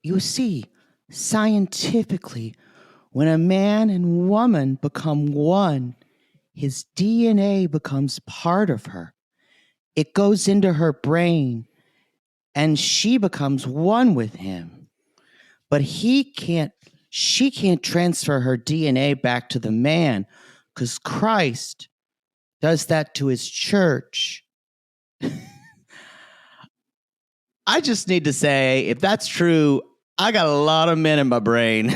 You see, scientifically, when a man and woman become one, his DNA becomes part of her. It goes into her brain, and she becomes one with him. But she can't transfer her DNA back to the man because Christ does that to his church. I just need to say, if that's true, I got a lot of men in my brain.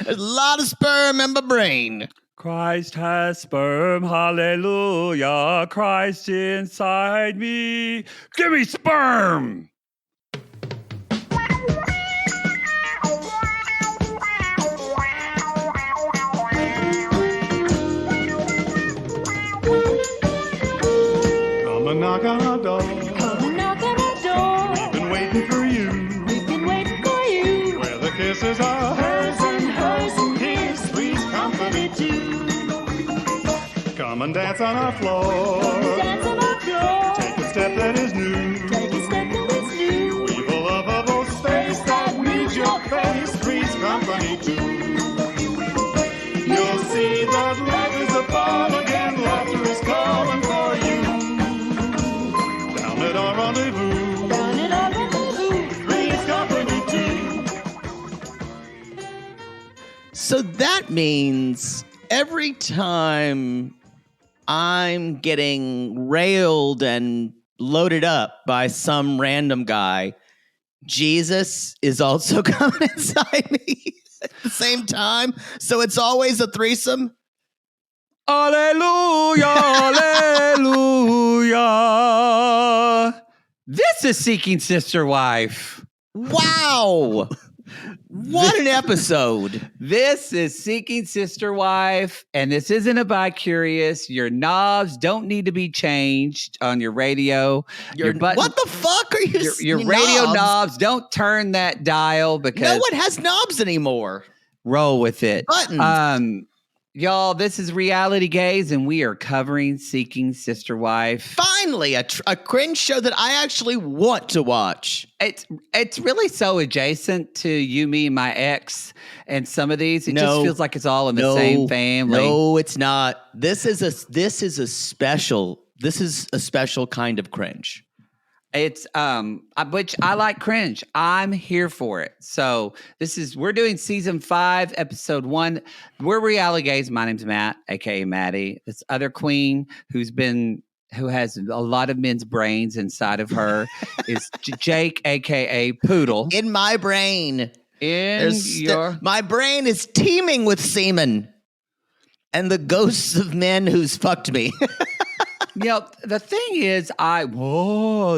There's a lot of sperm in my brain. Christ has sperm, hallelujah. Christ inside me. Give me sperm. Come and knock on our door. Come and knock on our door. We've been waiting for you. We've been waiting for you. Where the kisses are Hers and his, three's company too. Come and dance on our floor. Come and dance on our floor. Take a step that is new. Take a step that is new. We've a lovable space that needs your face. Three's company too. You'll see that life is upon again. Laughter is calling for you. Down at our rendezvous. Down at our rendezvous. Three's company too. So that means every time I'm getting railed and loaded up by some random guy, Jesus is also coming inside me at the same time. So it's always a threesome. Hallelujah, hallelujah. This is Seeking Sister Wife. Wow. What an episode. This is Seeking Sister Wife, and this isn't a bi-curious. Your knobs don't need to be changed on your radio. Your button, what the fuck are you? your radio knobs, don't turn that dial because no one has knobs anymore. Roll with it. Buttons. Y'all, this is Reality Gaze, and we are covering Seeking Sister Wife. Finally, a cringe show that I actually want to watch. It's really so adjacent to You, Me, My Ex, and some of these. It just feels like it's all in the same family. No, it's not. This is a special kind of cringe. It's which I like cringe. I'm here for it. So we're doing season 5, episode 1. We're Reality Gaze. My name's Matt, aka Maddie. This other queen who has a lot of men's brains inside of her is Jake, aka Poodle. In my brain. My brain is teeming with semen and the ghosts of men who's fucked me. The thing is,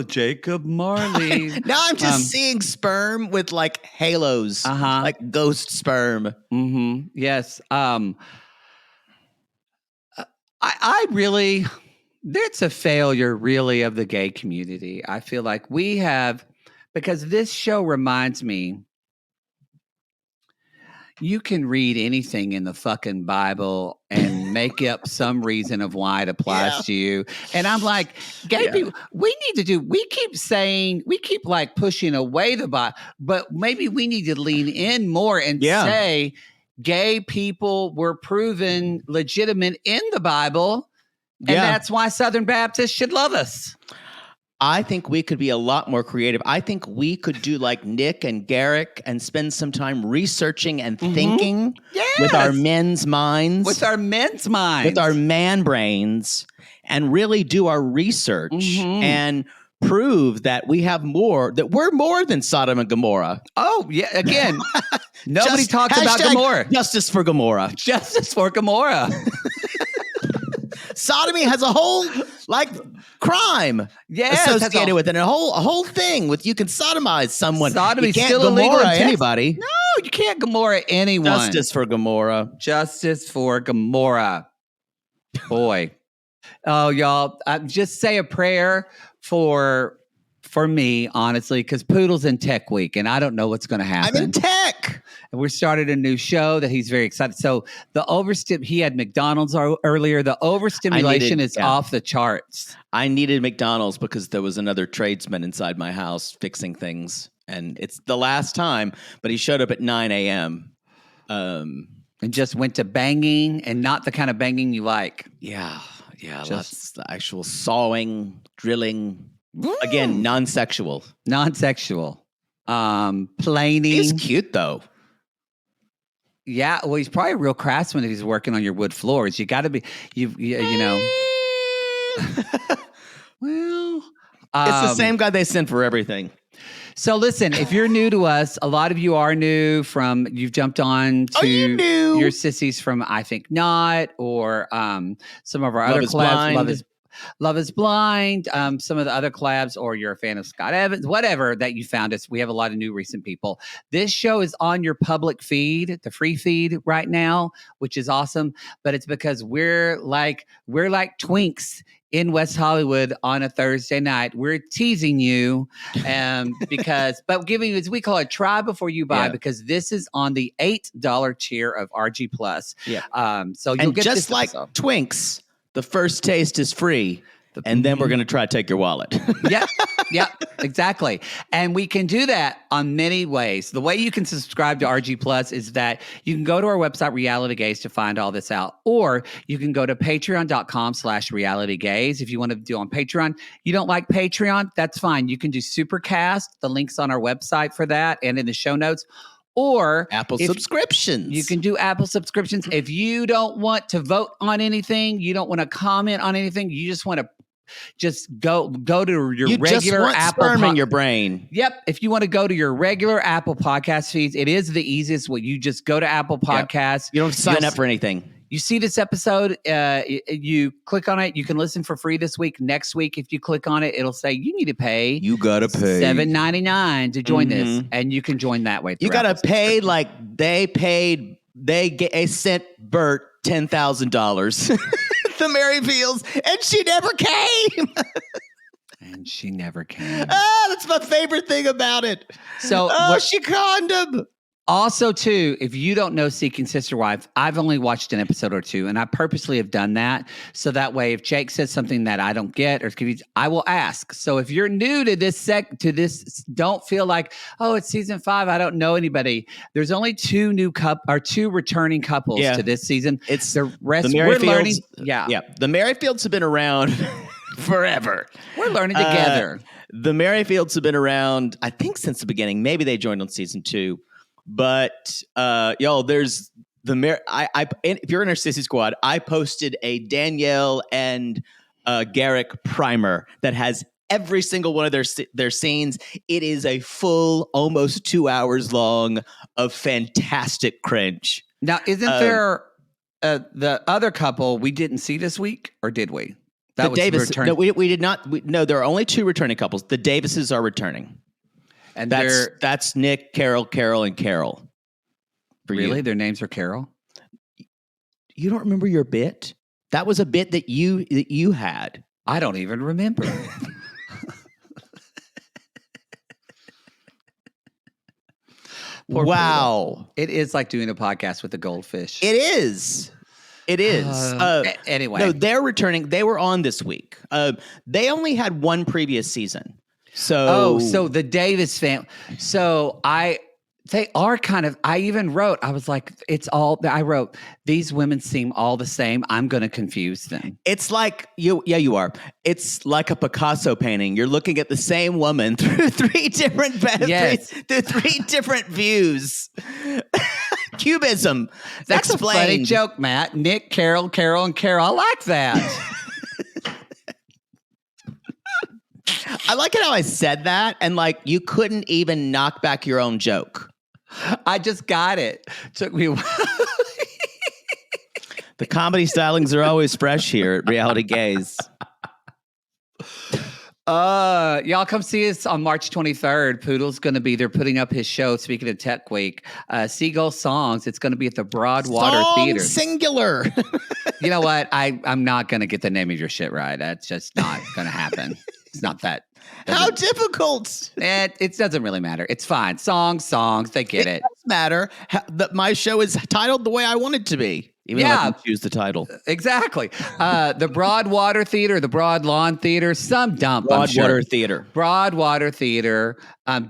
Jacob Marley. Now I'm just seeing sperm with like halos, like ghost sperm. Mm-hmm. Yes. I really, it's a failure really of the gay community. I feel like we have, because this show reminds me, you can read anything in the fucking Bible and make up some reason of why it applies to you. And I'm like, gay people, we keep like pushing away the Bible, but maybe we need to lean in more and say gay people were proven legitimate in the Bible. And that's why Southern Baptists should love us. I think we could be a lot more creative. I think we could do like Nick and Garrick and spend some time researching and thinking with our men's minds. With our men's minds. With our man brains and really do our research and prove that we have more, that we're more than Sodom and Gomorrah. Oh, yeah. Again, nobody talks about Gomorrah. Justice for Gomorrah. Justice for Gomorrah. Sodomy has a whole like crime associated with it, and a whole thing with you can sodomize someone. Sodomy's you can't still illegal Gomorrah anybody. No, you can't Gomorrah anyone. Justice for Gomorrah. Justice for Gomorrah. Boy. Oh, y'all, just say a prayer for me, honestly, because Poodle's in Tech Week, and I don't know what's going to happen. I'm in tech. And we started a new show that he's very excited. So he had McDonald's earlier. The overstimulation is off the charts. I needed McDonald's because there was another tradesman inside my house fixing things. and it's the last time. But he showed up at 9 a.m. And just went to banging, and not the kind of banging you like. Yeah, Just- that's the actual sawing, drilling. Again, non-sexual. Non-sexual. Planing. He's cute though. Yeah, well, he's probably a real craftsman if he's working on your wood floors. You got to be, you know. Well, It's the same guy they send for everything. So listen, if you're new to us, a lot of you are new from, you've jumped on to you new? your sissies from I Think Not, or some of our Love other is collabs. Blind. Love is Blind, some of the other collabs, or you're a fan of Scott Evans, whatever that you found us. We have a lot of new recent people. This show is on your public feed, the free feed right now, which is awesome. But it's because we're like twinks in West Hollywood on a Thursday night. We're teasing you but giving you, as we call it, try before you buy, Yeah. because this is on the $8 tier of RG Plus. Yeah. So you'll And get just this like episode. Twinks, the first taste is free, and then we're going to try to take your wallet. Yep, exactly. And we can do that on many ways. The way you can subscribe to RG Plus is that you can go to our website, Reality Gaze, to find all this out. Or you can go to patreon.com/Reality Gaze. If you want to do on Patreon, you don't like Patreon, that's fine. You can do Supercast. The link's on our website for that and in the show notes. Or Apple if- subscriptions. You can do Apple subscriptions. If you don't want to vote on anything, you don't want to comment on anything, you just want to just go to your you regular just want Apple sperm in your brain. Yep. If you want to go to your regular Apple podcast feeds, it is the easiest way. You just go to Apple Podcasts. You don't have to sign You'll up for anything. You see this episode, you click on it. You can listen for free this week. Next week, if you click on it, it'll say you need to pay You gotta pay. $7.99 to join this, Mhm. and you can join that way. You through gotta Apple pay like they sent Bert $10,000. The Merrifields, and she never came. And she never came. That's my favorite thing about it. So She conned him. Also, too, if you don't know Seeking Sister Wife, I've only watched an episode or two, and I purposely have done that. So that way, if Jake says something that I don't get or confused, I will ask. So if you're new to this don't feel like, oh, it's season 5, I don't know anybody. There's only two returning couples Yeah. to this season. It's The rest the we're learning. Merrifields. Yeah, The Merrifields have been around forever. we're learning together. The Merrifields have been around, I think, since the beginning. Maybe they joined on season 2. But there's the if you're in our Sissy Squad, I posted a Danielle and Garrick primer that has every single one of their scenes. It is a full, almost 2 hours long of fantastic cringe. Now, isn't there the other couple we didn't see this week, or did we? That The Davis. return- No, we did not. No, there are only 2 returning couples. The Davises are returning. and they're That's Nick, Carol, and Carol. For really you. their names are Carol. You don't remember your bit? That was a bit that you had. I don't even remember. Poor Wow. It is like doing a podcast with a goldfish. It is. It is. Anyway. No, they're returning. They were on this week. They only had one previous season. So so the Davis family. So they are kind of, I even wrote, I was like, I wrote, these women seem all the same. I'm going to confuse them. it's like you are. It's like a Picasso painting. You're looking at the same woman through 3 different Yes. through 3 different views. Cubism. That's a funny explained. joke, Matt. Nick, Carol, and Carol. I like that. I like it how I said that, and like you couldn't even knock back your own joke. I just got it. Took me a while. The comedy stylings are always fresh here at Reality Gaze. Y'all come see us on March 23rd. Poodle's going to be there putting up his show, speaking of Tech Week. Seagull Songs. It's going to be at the Broadwater Song Theater. singular. You know what? I'm not going to get the name of your shit right. That's just not going to happen. It's not that. How difficult? It doesn't really matter. It's fine. Songs. They get it. Doesn't matter. My show is titled the way I want it to be. Even though I Yeah. can choose the title. Exactly. The Broadwater Theater, the Broad Lawn Theater, some dump. I'm sure. Broadwater Theater. Broadwater Theater.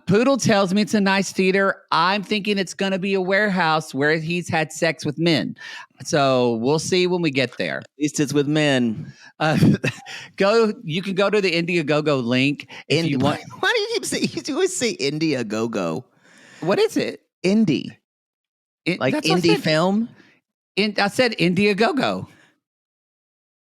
Poodle tells me it's a nice theater. I'm thinking it's going to be a warehouse where he's had sex with men. So we'll see when we get there. At least it's with men. You can go to the Indiegogo link if you want. Why do you keep saying? You always say Indiegogo. What is it? Indie, like That's what I indie said. film. I said Indiegogo.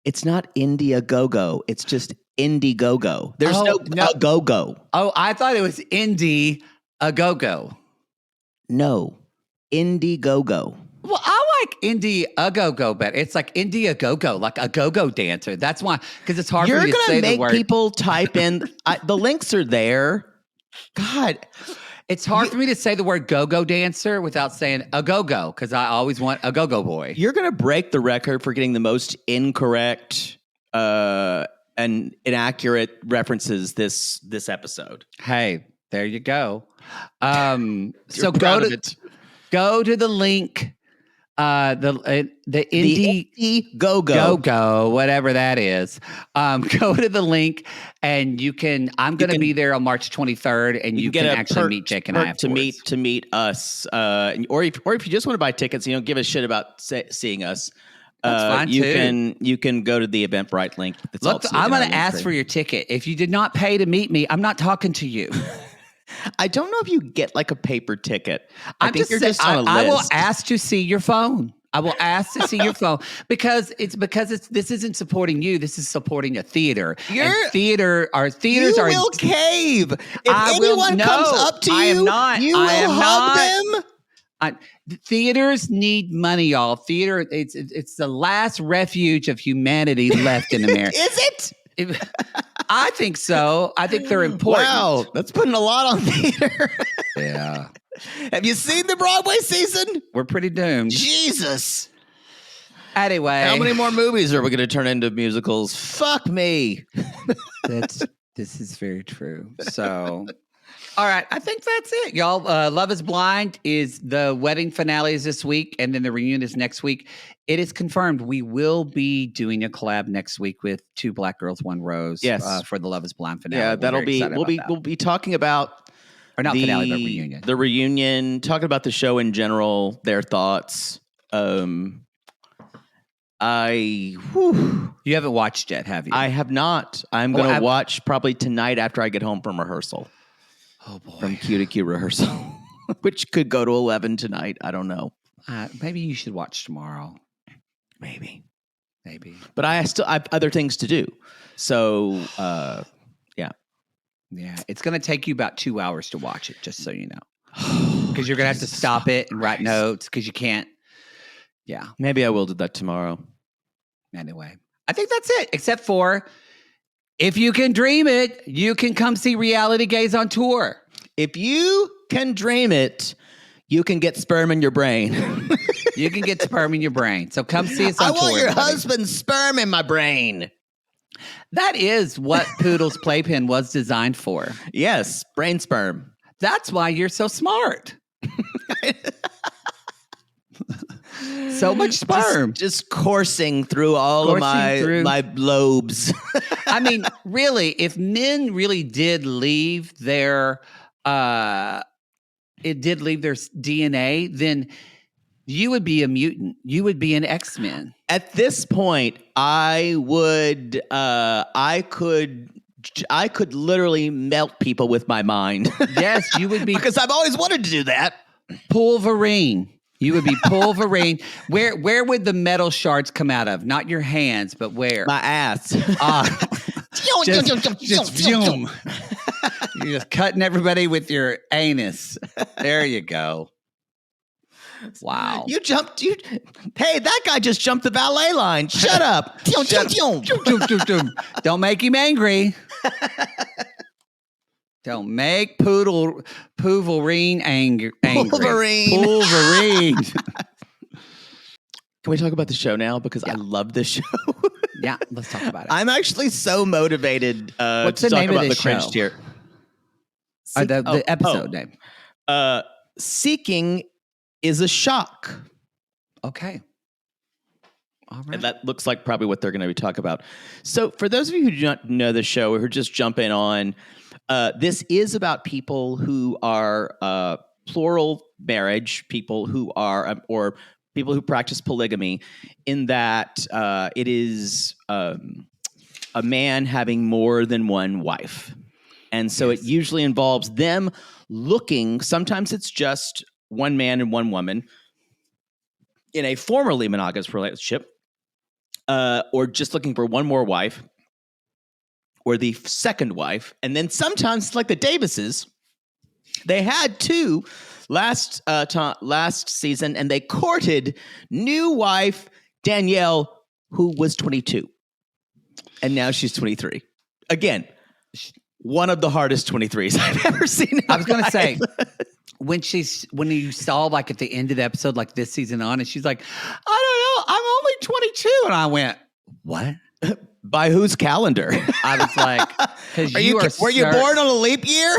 It's not Indiegogo. It's just Indiegogo. There's Oh, no no. go-go. Oh, I thought it was Indiegogo. No, Indiegogo. Well, I like Indiegogo better. It's like Indiegogo, like a go-go dancer. That's why, because it's hard You're for me to gonna say the make word. people type in. The links are there. God, It's hard for me to say the word go-go dancer without saying a go-go, because I always want a go-go boy. you're gonna break the record for getting the most incorrect and inaccurate references this episode. Hey, there you go. So You're proud of it. go to the link. The Indiegogo. Go, whatever that is. Go to the link and I'm going to be there on March 23rd and you can a actually perk- meet Jake and I perk to meet us. Or if you just want to buy tickets, you don't give a shit about seeing us. That's fine, you too. you can go to the Eventbrite link. That's Look, also I'm in going our to link ask tree. for your ticket. If you did not pay to meet me, I'm not talking to you. I don't know if you get like a paper ticket. I think you're saying- just on a list. I will ask to see your phone. I will ask to see your phone because this isn't supporting you. This is supporting a theater. You're- Theaters You are. will cave. If I will- anyone no, comes up to I am you, not. you I will am hug not. them. Theaters need money, y'all. Theater, it's the last refuge of humanity left in America. Is it? I think so. I think they're important. Wow, that's putting a lot on theater. Yeah, Have you seen the Broadway season? we're pretty doomed. Jesus. Anyway, How many more movies are we going to turn into musicals? Fuck me. This is very true. So, all right, I think that's it, y'all. Love Is Blind is the wedding finale is this week, and then the reunion is next week. It is confirmed we will be doing a collab next week with Two Black Girls, One Rose. Yes. For the Love Is Blind finale. Yeah, We're that'll very be. excited We'll about be. that. We'll be talking about Or not finale, but reunion. The reunion. Talking about the show in general, their thoughts. You haven't watched yet, have you? I have not. I'm Well, going I- to watch probably tonight after I get home from rehearsal. oh boy. From Q to Q rehearsal, which could go to 11 tonight. I don't know. Maybe you should watch tomorrow. Maybe. But I have other things to do. So, yeah, it's going to take you about 2 hours to watch it, just so you know. Because you're going to have to stop it and write notes because you can't. Yeah. maybe I will do that tomorrow. Anyway, I think that's it, except for if you can dream it, you can come see Reality Gaze on tour. If you can dream it, you can get sperm in your brain. You can get sperm in your brain. So come see us on I tour. want your everybody. husband's sperm in my brain. That is what Poodle's playpen was designed for. Yes, brain sperm. That's why you're so smart. So much sperm. Just coursing through all of Coursing through. my lobes. I mean, really, if men really did leave their DNA, then you would be a mutant. You would be an X-Men. At this point, I could literally melt people with my mind. Yes, you would be Because I've always wanted to do that. Pulverine. You would be Pulverine. Where would the metal shards come out of? Not your hands, but where? My ass. Just zoom. You're just cutting everybody with your anus. There you go. Wow. Hey, that guy just jumped the ballet line. Shut up. Don't make him angry. Don't make Pulverine angry. Pulverine. Pulverine. Can we talk about the show now? Because I love this show. Yeah, let's talk about it. I'm actually so motivated What's to the talk name of about this the cringe show? tier. The episode name. Seeking is a shock. Okay. All right. And that looks like probably what they're going to be talking about. So, for those of you who do not know the show or who are just jumping on, this is about people who are plural marriage, people who are, or people who practice polygamy, in that it is a man having more than one wife. And so it usually involves them looking, sometimes it's just one man and one woman in a formerly monogamous relationship, or just looking for one more wife, or the second wife. And then sometimes, it's like the Davises, they had two last season, and they courted new wife Danielle, who was 22. And now she's 23. Again, one of the hardest 23s I've ever seen. I was going to say, when you saw like at the end of the episode, like this season on, and she's like, I don't know, I'm only 22. And I went, what? By whose calendar? I was like, because Were you born on a leap year?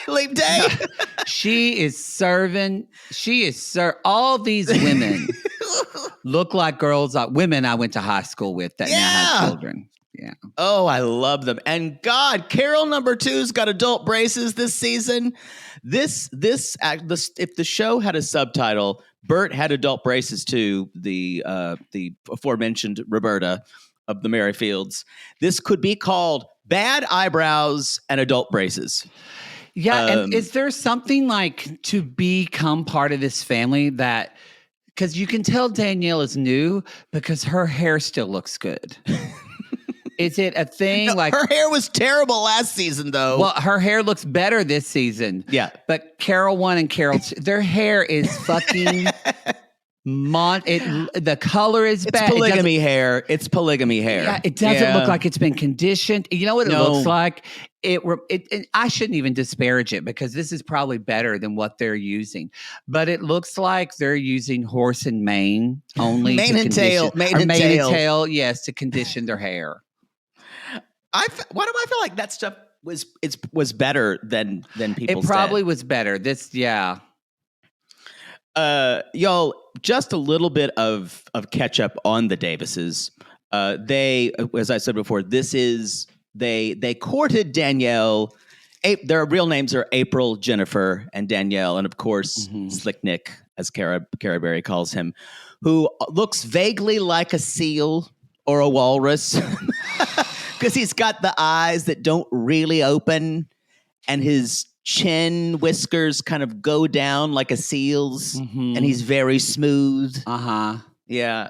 Leap day? She is serving. All these women look like girls, women I went to high school with that now have children. Yeah. Oh, I love them. And God, Carol number 2's got adult braces this season. This if the show had a subtitle, Bert had adult braces too, the aforementioned Roberta of the Merrifields. This could be called Bad Eyebrows and Adult Braces. Yeah. And is there something like to become part of this family that, because you can tell Danielle is new because her hair still looks good. Is it a thing? No, like her hair was terrible last season, though. Well, her hair looks better this season. Yeah. But Carol 1 and Carol 2, their hair is fucking the color is it's bad. polygamy hair. It's polygamy hair. Yeah, it doesn't look like it's been conditioned. You know what it looks like? I shouldn't even disparage it because this is probably better than what they're using. But it looks like they're using horse and mane only. Mane and tail. Yes, to condition their hair. Why do I feel like that stuff was better than people? It probably was better. Y'all, just a little bit of catch up on the Davises. They, as I said before, they courted Danielle. Their real names are April, Jennifer, and Danielle, and of course Slick Nick, as Cara Berry calls him, who looks vaguely like a seal or a walrus. Because he's got the eyes that don't really open, and his chin whiskers kind of go down like a seal's, and he's very smooth. Yeah.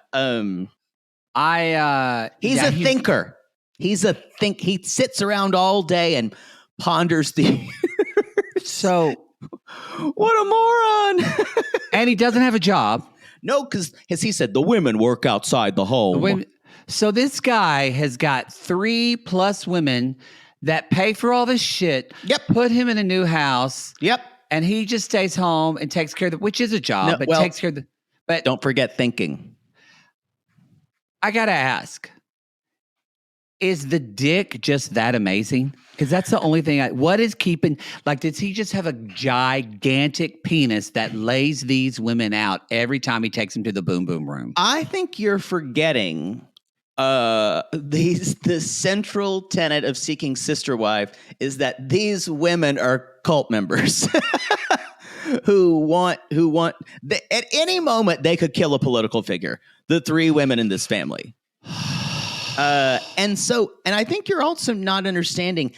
He's a thinker. He sits around all day and ponders the. So, what a moron! And he doesn't have a job. No, because as he said, the women work outside the home. So this guy has got 3+ women that pay for all this shit. Yep. Put him in a new house. Yep. And he just stays home and takes care of which is a job, takes care of but don't forget thinking. I gotta ask, is the dick just that amazing? Because that's the only thing what is keeping, does he just have a gigantic penis that lays these women out every time he takes them to the boom boom room? I think you're forgetting the central tenet of seeking sister wife is that these women are cult members who want at any moment they could kill a political figure. The 3 women in this family. And I think you're also not understanding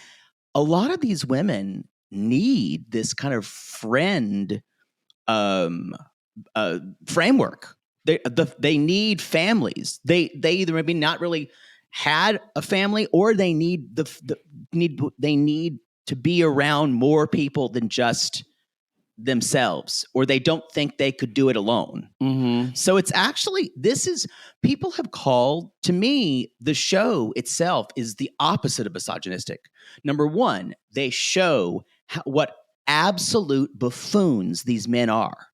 a lot of these women need this kind of friend framework. They need families. They either maybe not really had a family, or they need they need to be around more people than just themselves, or they don't think they could do it alone. So it's actually, people have called, to me, the show itself is the opposite of misogynistic. Number one, they show what absolute buffoons these men are.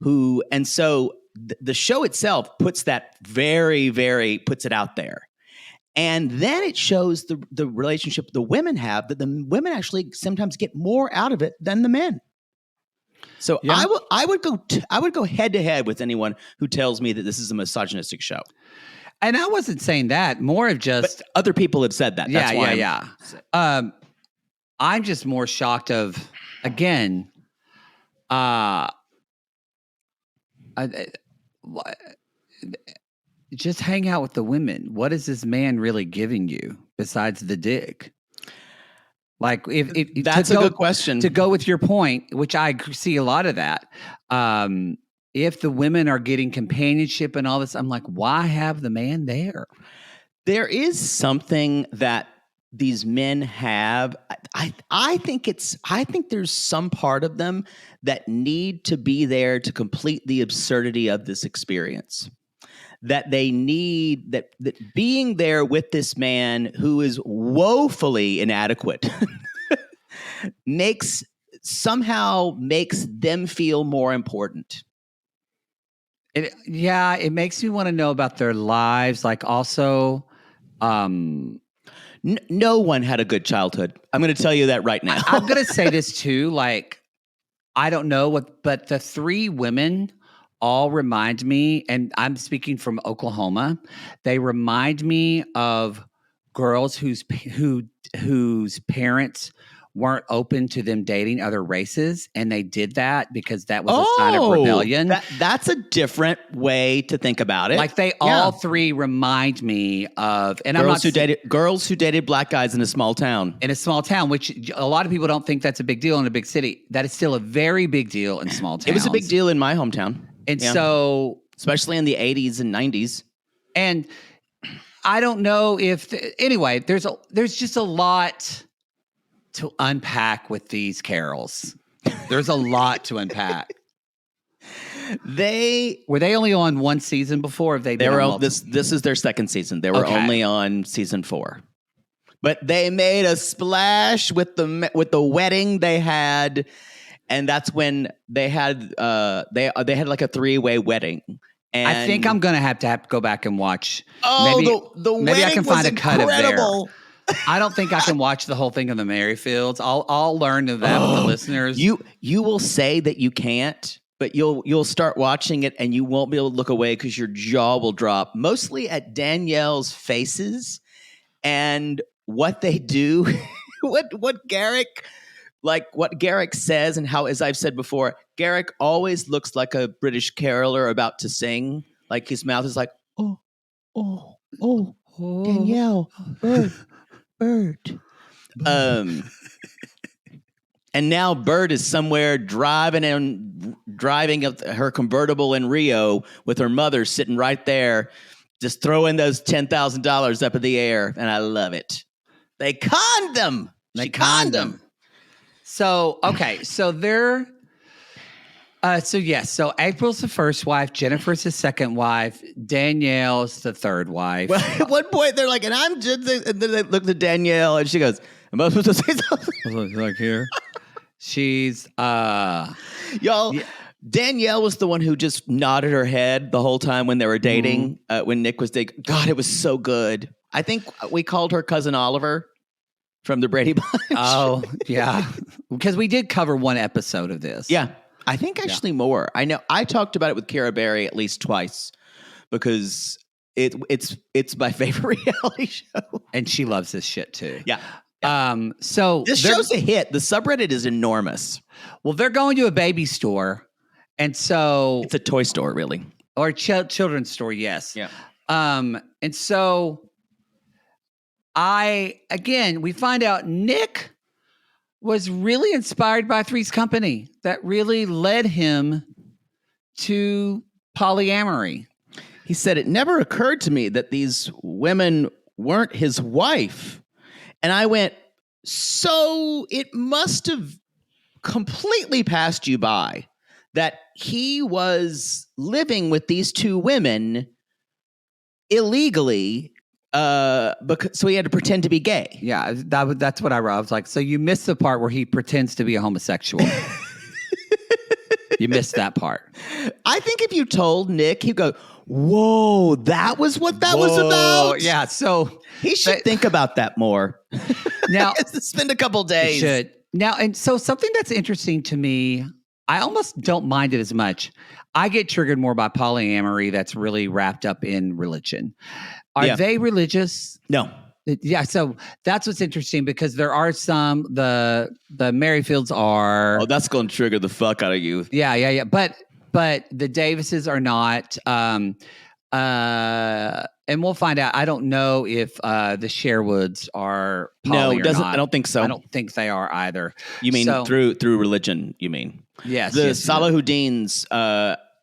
And so the show itself puts that puts it out there. And then it shows the relationship the women have, that the women actually sometimes get more out of it than the men. So Yeah. I would go head to head with anyone who tells me that this is a misogynistic show. And I wasn't saying that. More of But just other people have said that. yeah, That's why yeah, yeah. I'm just more shocked of again. Uh, wh- just hang out with the women. What is this man really giving you besides the dick? Like, if That's to a go- good question. To go with your point, which I see a lot of that. If the women are getting companionship and all this, I'm like, why have the man there? There is something that these men have. I think there's some part of them that need to be there to complete the absurdity of this experience. That they need that being there with this man who is woefully inadequate makes them feel more important. It makes me want to know about their lives. Like also, No one had a good childhood. I'm going to tell you that right now. I'm going to say this too. Like, I don't know what, but the three women all remind me, and I'm speaking from Oklahoma, they remind me of girls whose parents weren't open to them dating other races, and they did that because that was a sign of rebellion. That's a different way to think about it. Like they all three remind me of, and girls who dated black guys in a small town. In a small town, which a lot of people don't think that's a big deal in a big city. That is still a very big deal in small towns. It was a big deal in my hometown. And so, especially in the 80s and 90s. And I don't know if anyway, there's just a lot to unpack with these carols. There's a lot to unpack. Were they only on one season before? They were on this is their second season. They were only on season 4. But they made a splash with the wedding they had, and that's when they had they had like a 3-way wedding. And I think I'm gonna have to go back and watch. Oh, maybe I can find a cut of there. incredible. I don't think I can watch the whole thing of the Merrifields. I'll learn of that with the listeners. You will say that you can't, but you'll start watching it and you won't be able to look away because your jaw will drop. Mostly at Danielle's faces and what they do, what Garrick says, and how, as I've said before, Garrick always looks like a British caroler about to sing. Like his mouth is like, Oh, Danielle, Bird. And now Bird is somewhere driving her convertible in Rio with her mother sitting right there, just throwing those $10,000 up in the air, and I love it. They conned them. She conned them. So okay, so they're. So April's the first wife, Jennifer's the second wife, Danielle's the third wife. Well, at one point they're like, and I'm just, and then they look at Danielle and she goes, am I supposed to say something? Like here. She's y'all. Yeah. Danielle was the one who just nodded her head the whole time when they were dating. When Nick was dating, God, it was so good. I think we called her Cousin Oliver from the Brady Bunch. Oh yeah, because we did cover one episode of this. Yeah, I think actually more. I know I talked about it with Kara Berry at least twice because it's my favorite reality show, and she loves this shit too. Yeah. So this show's a hit. The subreddit is enormous. Well, they're going to a baby store, and so it's a toy store, really, or a children's store. Yes. Yeah. And so we find out Nick was really inspired by Three's Company. That really led him to polyamory. He said, it never occurred to me that these women weren't his wife. And I went, so it must have completely passed you by that he was living with these two women illegally, so he had to pretend to be gay. Yeah, that's what I wrote. I was like, so you missed the part where he pretends to be a homosexual. You missed that part. I think if you told Nick, he'd go, whoa, that was what that was about? Yeah, so he should think about that more. Now, spend a couple days. Should. Now, and so something that's interesting to me I almost don't mind it as much. I get triggered more by polyamory that's really wrapped up in religion. Are Yeah. they religious? No. Yeah, so that's what's interesting because there are some the Merrifields are. Oh, that's going to trigger the fuck out of you. Yeah. But the Davises are not. And we'll find out. I don't know if the Sherwoods are poly or not. I don't think so. I don't think they are either. You mean So- through religion? You mean Yes. the yes, Salahuddins?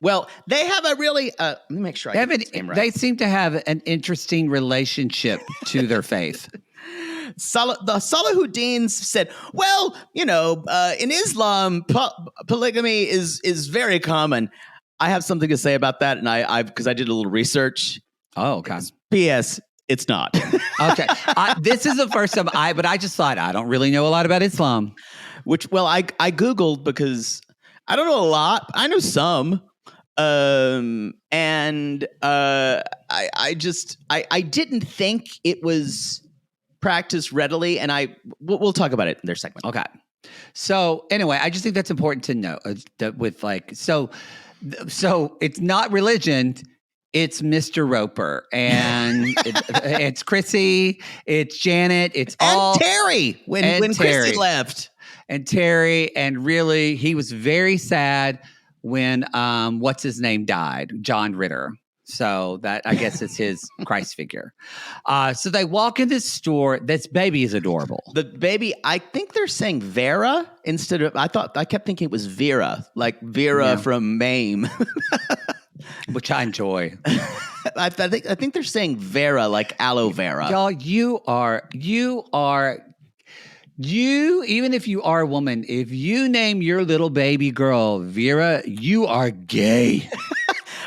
Well, they have a really. Let me make sure I They, get have this name right. they seem to have an interesting relationship to their faith. The Salahuddins said, well, in Islam, polygamy is very common. I have something to say about that, and I because I did a little research. Oh, okay. P.S. It's not. Okay. This is the first time but I just thought I don't really know a lot about Islam. Which, well, I Googled because I don't know a lot. I know some. I didn't think it was practiced readily, and we'll talk about it in their segment. Okay. So anyway, I just think that's important to know that with so it's not religion. It's Mr. Roper and it's Chrissy, it's Janet, it's all Terry when and Terry. Chrissy left. And Terry, and really he was very sad when what's his name died, John Ritter. So that I guess is his Christ figure. So they walk in this store. This baby is adorable. The baby, I think they're saying Vera instead of. I kept thinking it was Vera, like Vera from Mame. Which I enjoy. I think they're saying Vera, like aloe vera. Y'all, you even if you are a woman, if you name your little baby girl Vera, you are gay.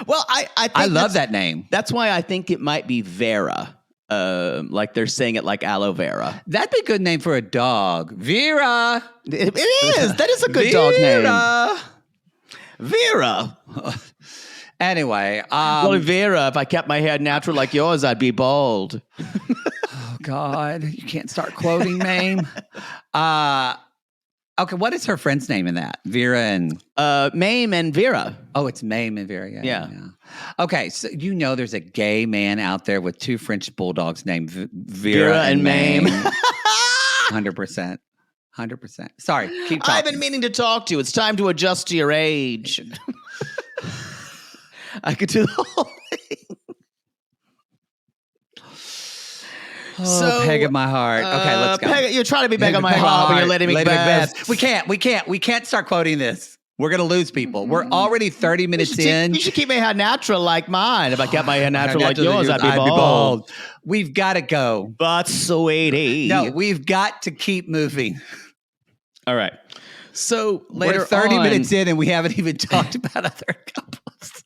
Well, I love that name. That's why I think it might be Vera. Like they're saying it like aloe vera. That'd be a good name for a dog. Vera. It is. That is a good dog name. Vera. Anyway, Well, Vera, if I kept my hair natural like yours, I'd be bald. oh God, you can't start quoting Mame. Okay, what is her friend's name in that? Vera and Mame and Vera. oh, it's Mame and Vera. Yeah. Okay, so there's a gay man out there with two French bulldogs named Vera and Mame. 100%. 100%. Sorry, keep talking. I've been meaning to talk to you. It's time to adjust to your age. I could do the whole thing. Oh, peg of my heart. Okay, let's go. You're trying to be beg on my heart, but you're letting me best. We can't start quoting this. We're gonna lose people. We're already 30 minutes in. You should keep my hair natural like mine. If I kept my hair natural like yours, I'd be bald. We've got to go. But sweetie. No, we've got to keep moving. All right. So later We're 30 on, minutes in and we haven't even talked about other couples.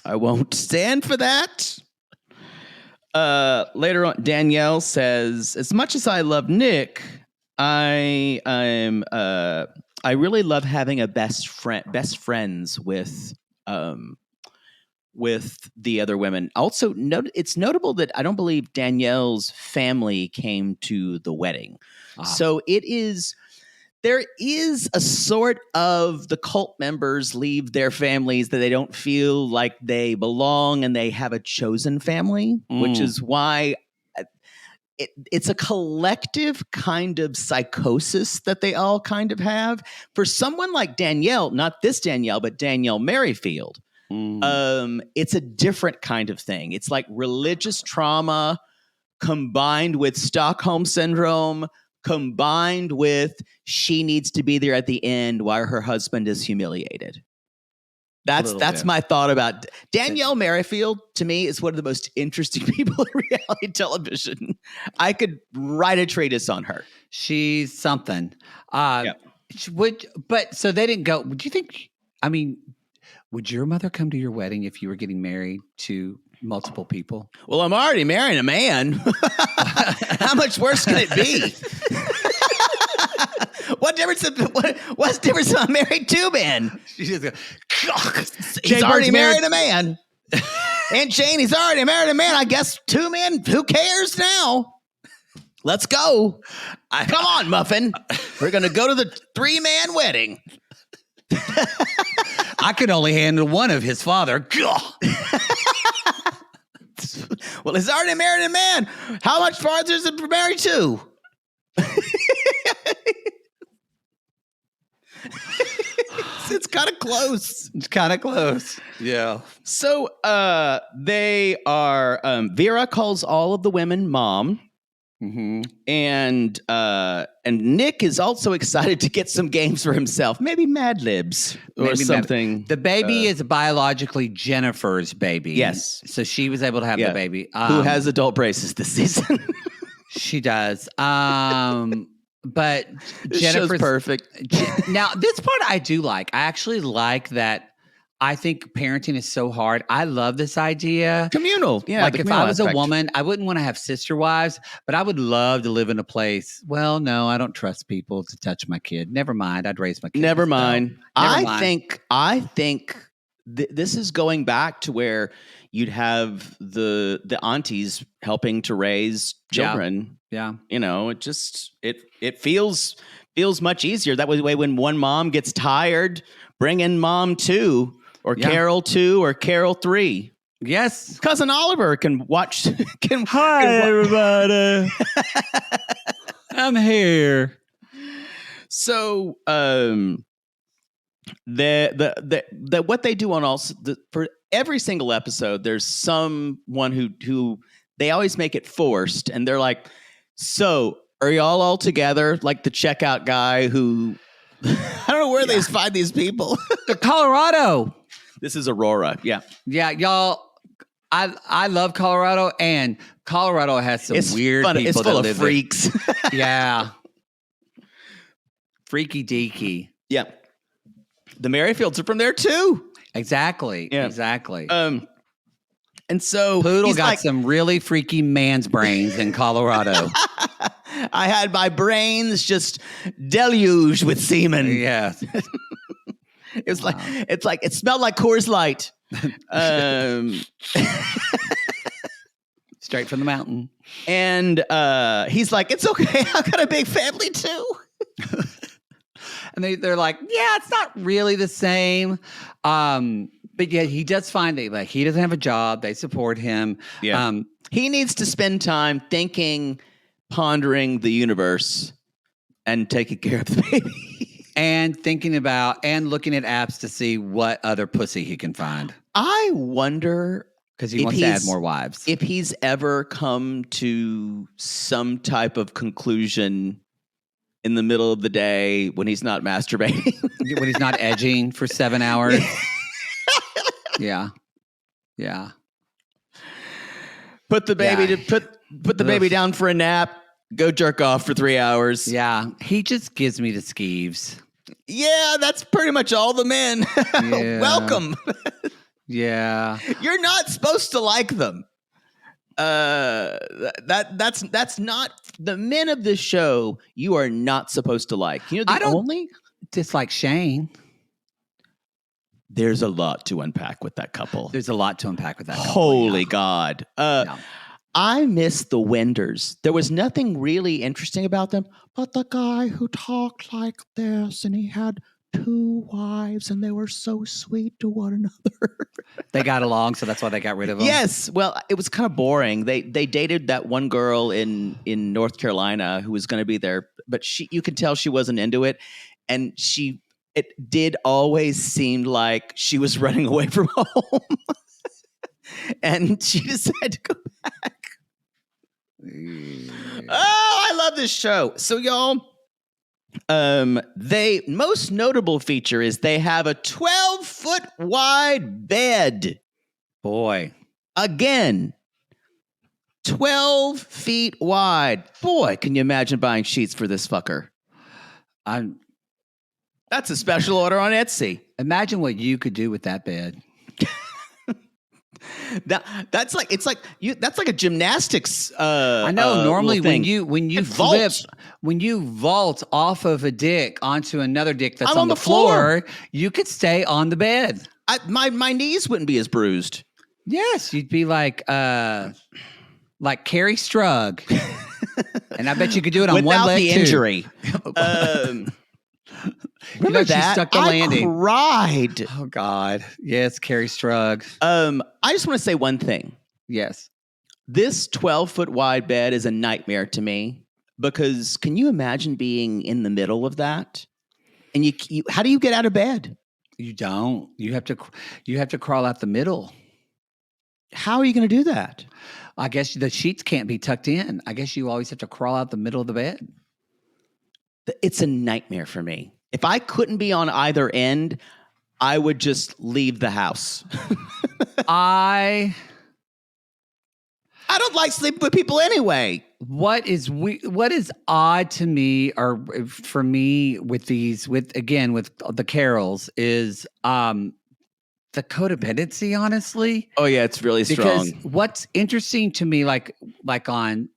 I won't stand for that. Later on, Danielle says, as much as I love Nick, I really love having a best friends with the other women. Also, it's notable that I don't believe Danielle's family came to the wedding. So there is a sort of the cult members leave their families that they don't feel like they belong and they have a chosen family, which is why it's a collective kind of psychosis that they all kind of have. For someone like Danielle, not this Danielle, but Danielle Merrifield, it's a different kind of thing. It's like religious trauma combined with Stockholm syndrome, combined with she needs to be there at the end while her husband is humiliated. That's my thought about Danielle Merrifield. To me, is one of the most interesting people in reality television. I could write a treatise on her. She's something. So they didn't go. Would you think? I mean, would your mother come to your wedding if you were getting married to multiple people? Well, I'm already marrying a man. How much worse can it be? What's the difference if I'm married to men? She just goes, He's already married a man. And Jane, he's already married a man. I guess two men. Who cares now? Let's go. Come on, Muffin. We're going to go to the 3-man wedding. I could only handle one of his father. Gah! Well, he's already married a man. How much farther is it married to? It's kind of close. It's kind of close. Yeah. So they are Vera calls all of the women mom. Mm-hmm. And Nick is also excited to get some games for himself. Maybe Mad Libs or Maybe something. The baby is biologically Jennifer's baby. Yes. So she was able to have Yeah. the baby. Who has adult braces this season? She does. But This show's Jennifer's perfect. Now, this part I do like. I actually like that. I think parenting is so hard. I love this idea. Communal. Yeah. Like the if communal I was aspect. a woman, I wouldn't want to have sister wives, but I would love to live in a place. Well, no, I don't trust people to touch my kid. Never mind. I'd raise my kid. Never myself. mind. Never I mind. think this is going back to where you'd have the aunties helping to raise Yeah. children. Yeah. You know, it feels much easier. That way when one mom gets tired, bring in mom 2 or Yeah. Carol 2 or Carol 3. Yes. Cousin Oliver can watch. everybody. I'm here. So, the what they do on for every single episode, there's someone who they always make it forced, and they're like, "So, are y'all all together?" Like the checkout guy who I don't know where they find these people. Colorado. This is Aurora. Yeah, Yeah, y'all. I love Colorado, and Colorado has some weird fun. people It's full that of live freaks. there. Yeah. Freaky deaky. Yeah, the Merrifields are from there too. Exactly. Yeah. Exactly. And so Poodle he's got like, some really freaky man's brains in Colorado. I had my brains just deluged with semen. Yeah. It's like it smelled like Coors Light. Straight from the mountain. And he's like, it's okay. I've got a big family too. And they're like, yeah, it's not really the same. But yeah, he does find that like he doesn't have a job. They support him. Yeah. He needs to spend time thinking, pondering the universe, and taking care of the baby. And thinking about and looking at apps to see what other pussy he can find. I wonder Because he if wants to add he's- more wives. if he's ever come to some type of conclusion in the middle of the day when he's not masturbating. When he's not edging for 7 hours. Yeah. Yeah. Put the baby Yeah. to put the baby down for a nap. Go jerk off for 3 hours. Yeah. He just gives me the skeeves. Yeah, that's pretty much all the men. Yeah. Welcome. Yeah. You're not supposed to like them. That's not the men of this show. You are not supposed to like. You know, I don't- only Dislike Shane. there's a lot to unpack with that couple. There's a lot to unpack with that. couple, Holy yeah. God. Yeah. I miss the Wenders. There was nothing really interesting about them, but the guy who talked like this and he had 2 wives and they were so sweet to one another. They got along, so that's why they got rid of him. Yes. Well, it was kind of boring. They dated that one girl in North Carolina who was going to be there, but you could tell she wasn't into it. And it did always seem like she was running away from home. And she decided to go back. Oh, I love this show. So y'all, they most notable feature is they have a 12-foot wide bed. Boy. Again, 12 feet wide. Boy, can you imagine buying sheets for this fucker? That's a special order on Etsy. Imagine what you could do with that bed. That's like a gymnastics. I know. Normally, little when thing. you And flip, vault. when you vault off of a dick onto another dick that's I'm on the floor, you could stay on the bed. My knees wouldn't be as bruised. Yes, you'd be like Carrie Strug, and I bet you could do it on Without one leg the too. injury. Remember she that? stuck the I landing. cried. Oh God. Yes, Carrie Strug. I just want to say one thing. Yes. This 12-foot wide bed is a nightmare to me because can you imagine being in the middle of that? And you how do you get out of bed? You don't. You have to crawl out the middle. How are you going to do that? I guess the sheets can't be tucked in. I guess you always have to crawl out the middle of the bed. It's a nightmare for me. If I couldn't be on either end, I would just leave the house. I don't like sleeping with people anyway. what is odd to me or for me with the Carols is the codependency, honestly. Oh yeah, it's really Because strong. what's interesting to me, like on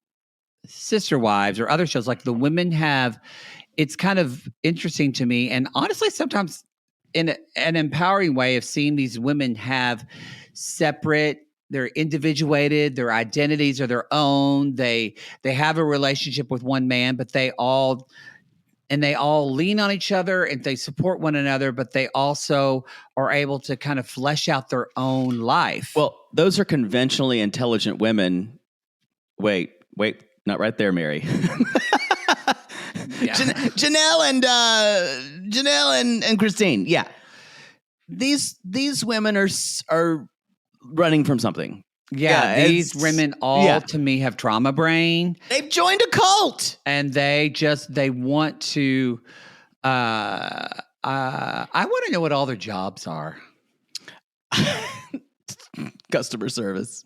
Sister Wives or other shows, like the women have, it's kind of interesting to me, and honestly, sometimes in an empowering way of seeing these women have separate, they're individuated, their identities are their own. They have a relationship with one man, but they all lean on each other and they support one another, but they also are able to kind of flesh out their own life. Well, those are conventionally intelligent women. Wait, not right there, Mary. Yeah. Janelle and Christine. Yeah, these women are running from something. Yeah, these it's- women all yeah. to me have trauma brain, They've joined a cult. and they want to. I want to know what all their jobs are. Customer service,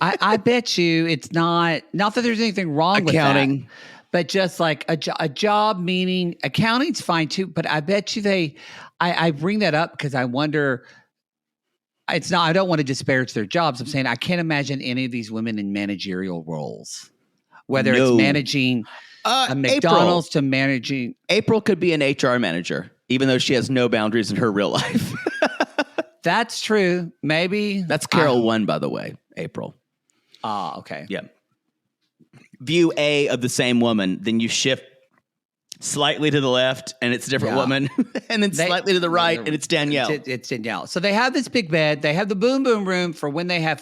I bet you it's not that there's anything wrong with that. accounting. But just like a job, meaning accounting's fine too. But I bet you I bring that up because I wonder. It's not. I don't want to disparage their jobs. I'm saying I can't imagine any of these women in managerial roles, whether No. it's managing a McDonald's to managing. April could be an HR manager, even though she has no boundaries in her real life. That's true. Maybe That's Carol 1, by the way. April. Okay. Yeah. View A of the same woman, then you shift slightly to the left and it's a different Yeah. woman, and then slightly to the right and it's Danielle. It's Danielle. So they have this big bed. They have the boom boom room for when they have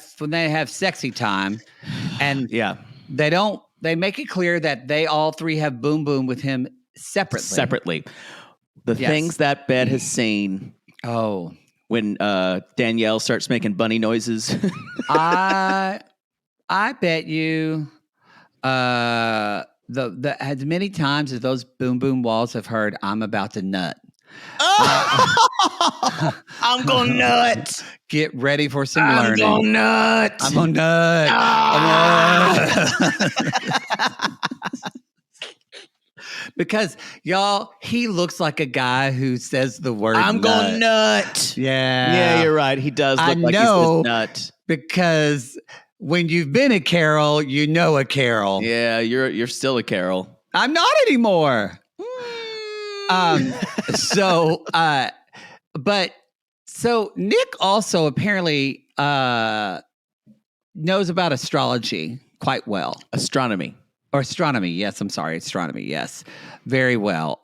sexy time, and Yeah. They make it clear that they all three have boom boom with him separately. The Yes. things that bed has seen Oh, when Danielle starts making bunny noises. I bet you the as many times as those boom boom walls have heard, I'm about to nut. I'm going nut. Get ready for some I'm learning. going nut. I'm gonna nut. Because y'all, he looks like a guy who says the word. I'm going nut. nut. Yeah, Yeah, you're right. He does I look like know. he's this nut. Because when you've been a Carol, you know a Carol. Yeah, you're still a Carol. I'm not anymore. So Nick also apparently knows about astrology quite well. Astronomy. Or astronomy. Yes, I'm sorry. Astronomy. Yes. Very well.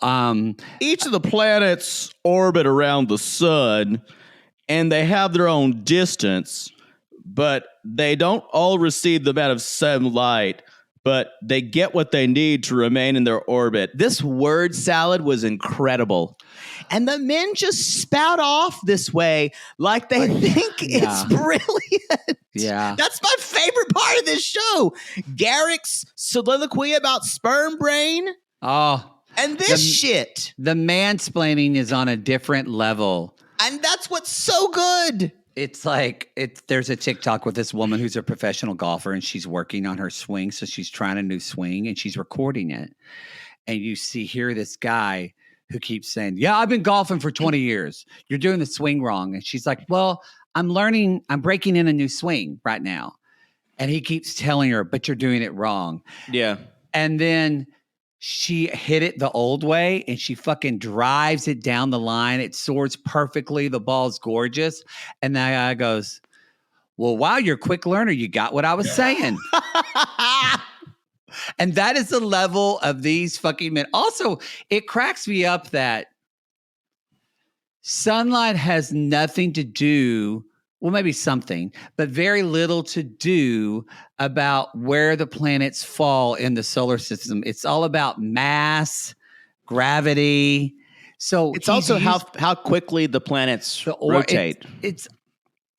Each of the planets orbit around the sun and they have their own distance, but they don't all receive the amount of sunlight, but they get what they need to remain in their orbit. This word salad was incredible. And the men just spout off this way like they think it's brilliant. Yeah. That's my favorite part of this show. Garrick's soliloquy about sperm brain Oh, and this shit. the mansplaining is on a different level. And that's what's so good. It's like there's a TikTok with this woman who's a professional golfer and she's working on her swing. So she's trying a new swing and she's recording it. And you hear this guy who keeps saying, yeah, I've been golfing for 20 years. You're doing the swing wrong. And she's like, well, I'm breaking in a new swing right now. And he keeps telling her, but you're doing it wrong. Yeah. And then she hit it the old way and she fucking drives it down the line. It soars perfectly. The ball's gorgeous. And the guy goes, well, wow, you're a quick learner. You got what I was saying. And that is the level of these fucking men. Also, it cracks me up that Sunlight has nothing to do, well, maybe something, but very little to do about where the planets fall in the solar system. It's all about mass, gravity. So It's he's also used how quickly the planets the or- rotate. It's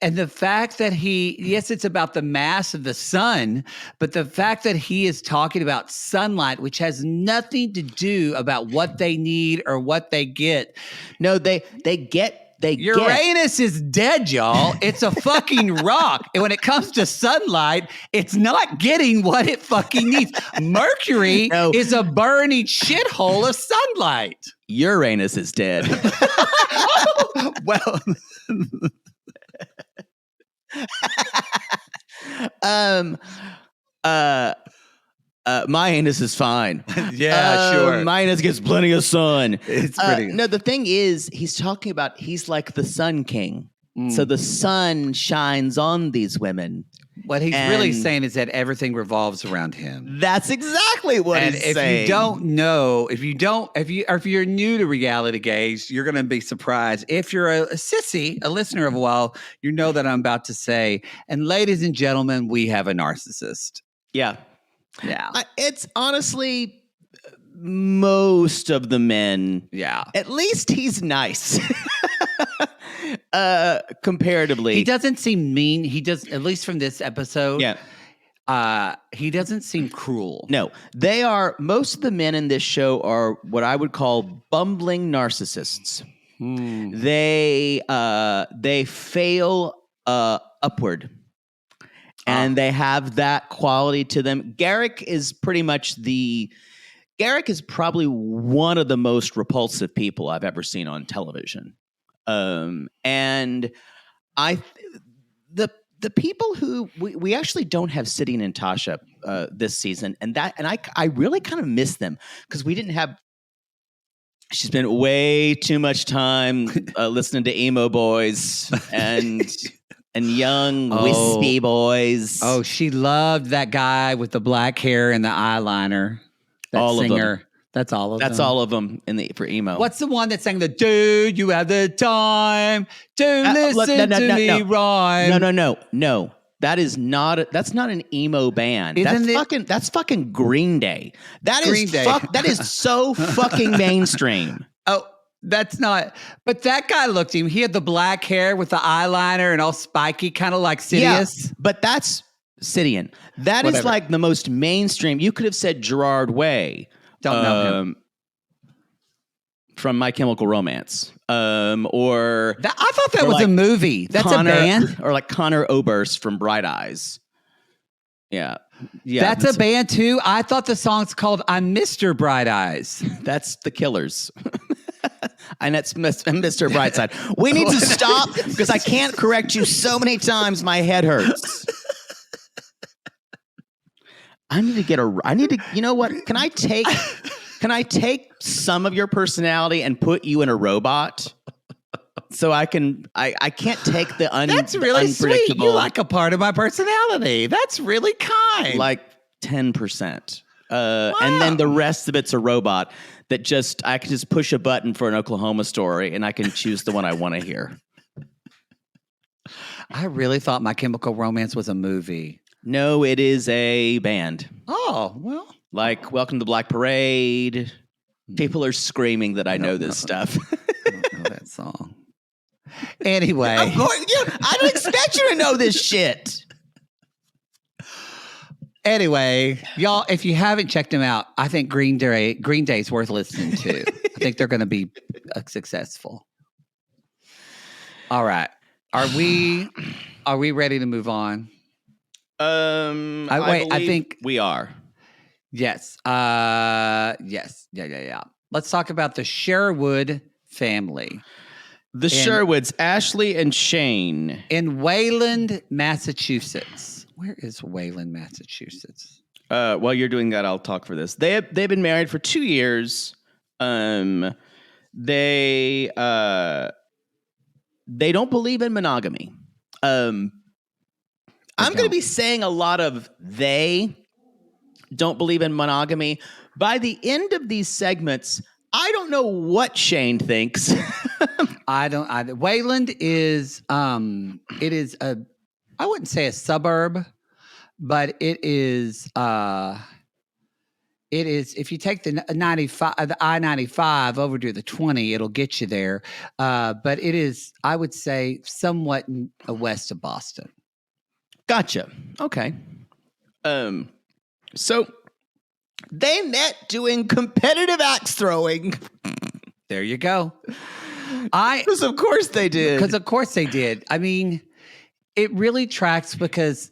and the fact that yes, it's about the mass of the sun, but the fact that he is talking about sunlight, which has nothing to do about what they need or what they get. No, they get. Uranus is dead, y'all. It's a fucking rock. And when it comes to sunlight, it's not getting what it fucking needs. Mercury No. is a burning shithole of sunlight. Uranus is dead. Well, My anus is fine. yeah, sure. My anus gets plenty of sun. It's pretty No, the thing is, he's talking about he's like the sun king. Mm. So the sun shines on these women. What he's really And- saying is that everything revolves around him. That's exactly what And he's if saying. you don't know, if you're new to Reality Gaze, you're going to be surprised. If you're a sissy, a listener of a while, you know that I'm about to say. And ladies and gentlemen, we have a narcissist. Yeah. Yeah, It's honestly most of the men. yeah. At least he's nice. Comparatively. He doesn't seem mean. He does, at least from this episode. Yeah. He doesn't seem cruel. No, most of the men in this show are what I would call bumbling narcissists. Hmm. They fail upward. And they have that quality to them. Garrick is probably one of the most repulsive people I've ever seen on television. And the people who we actually don't have Sidney and Tasha this season, and I really kind of miss them because we didn't have. She spent way too much time listening to emo boys and young wispy boys. Oh, she loved that guy with the black hair and the eyeliner. That All of them. singer. That's all of them. That's all of them for emo. What's the one that sang the "Dude, you have the time to listen to me rhyme"? No. That's not an emo band. That's fucking Green Day. Green Day. That is so fucking mainstream. Oh, that's not. But that guy looked him. He had the black hair with the eyeliner and all spiky, kind of like Sidious. Yeah, but that's Sidian. That is Whatever. like the most mainstream. You could have said Gerard Way. Don't know him. From My Chemical Romance. Or I thought that or was like a movie. That's Connor, a band. Or like Connor Oberst from Bright Eyes. Yeah. Yeah. That's a band too. I thought the song's called "I'm Mr. Bright Eyes." That's the Killers. And that's Mr. Brightside. We need to stop because I can't correct you so many times. My head hurts. You know what? Can I take some of your personality and put you in a robot? So I can't take the That's really sweet. unpredictable. You like a part of my personality. That's really kind. Like 10%. And then the rest of it's a robot that I can just push a button for an Oklahoma story and I can choose the one I want to hear. I really thought My Chemical Romance was a movie. No, it is a band. Oh, well. Like Welcome to the Black Parade. People are screaming that I know this stuff. I don't know that song. Anyway. Of course, I don't expect you to know this shit. Anyway, y'all, if you haven't checked them out, I think Green Day's worth listening to. I think they're going to be successful. All right. Are we ready to move on? I I think we are. Yes. Yes. Yeah. Let's talk about the Sherwood family The Sherwoods, Ashley and Shane. in Wayland, Massachusetts. Where is Wayland, Massachusetts? While you're doing that, I'll talk for this. They've been married for 2 years. They don't believe in monogamy. I'm going to be saying a lot of they don't believe in monogamy. By the end of these segments, I don't know what Shane thinks. I don't. Wayland is it is a, I wouldn't say a suburb, but it is if you take the 95, the I-95 over to the 20, it'll get you there. But it is, I would say, somewhat west of Boston. Gotcha. Okay. So they met doing competitive axe throwing. There you go. Because of course they did. Because of course they did. I mean, it really tracks because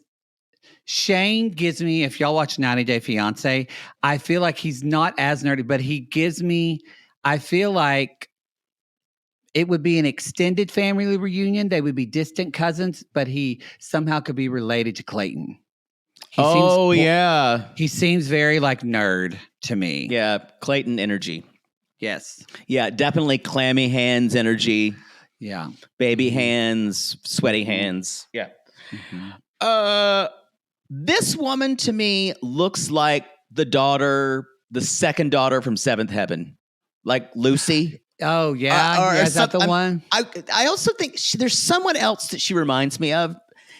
Shane gives me, if y'all watch 90 Day Fiance, I feel like he's not as nerdy, but he gives me, I feel like it would be an extended family reunion. They would be distant cousins, but he somehow could be related to Clayton. Yeah. He seems very like nerd to me. Yeah. Clayton energy. Yes. Yeah. Definitely clammy hands energy. Yeah. Baby hands, sweaty hands. Yeah. Mm-hmm. This woman to me looks like the second daughter from Seventh Heaven, like Lucy. Oh yeah, is that the one? I also think there's someone else that she reminds me of.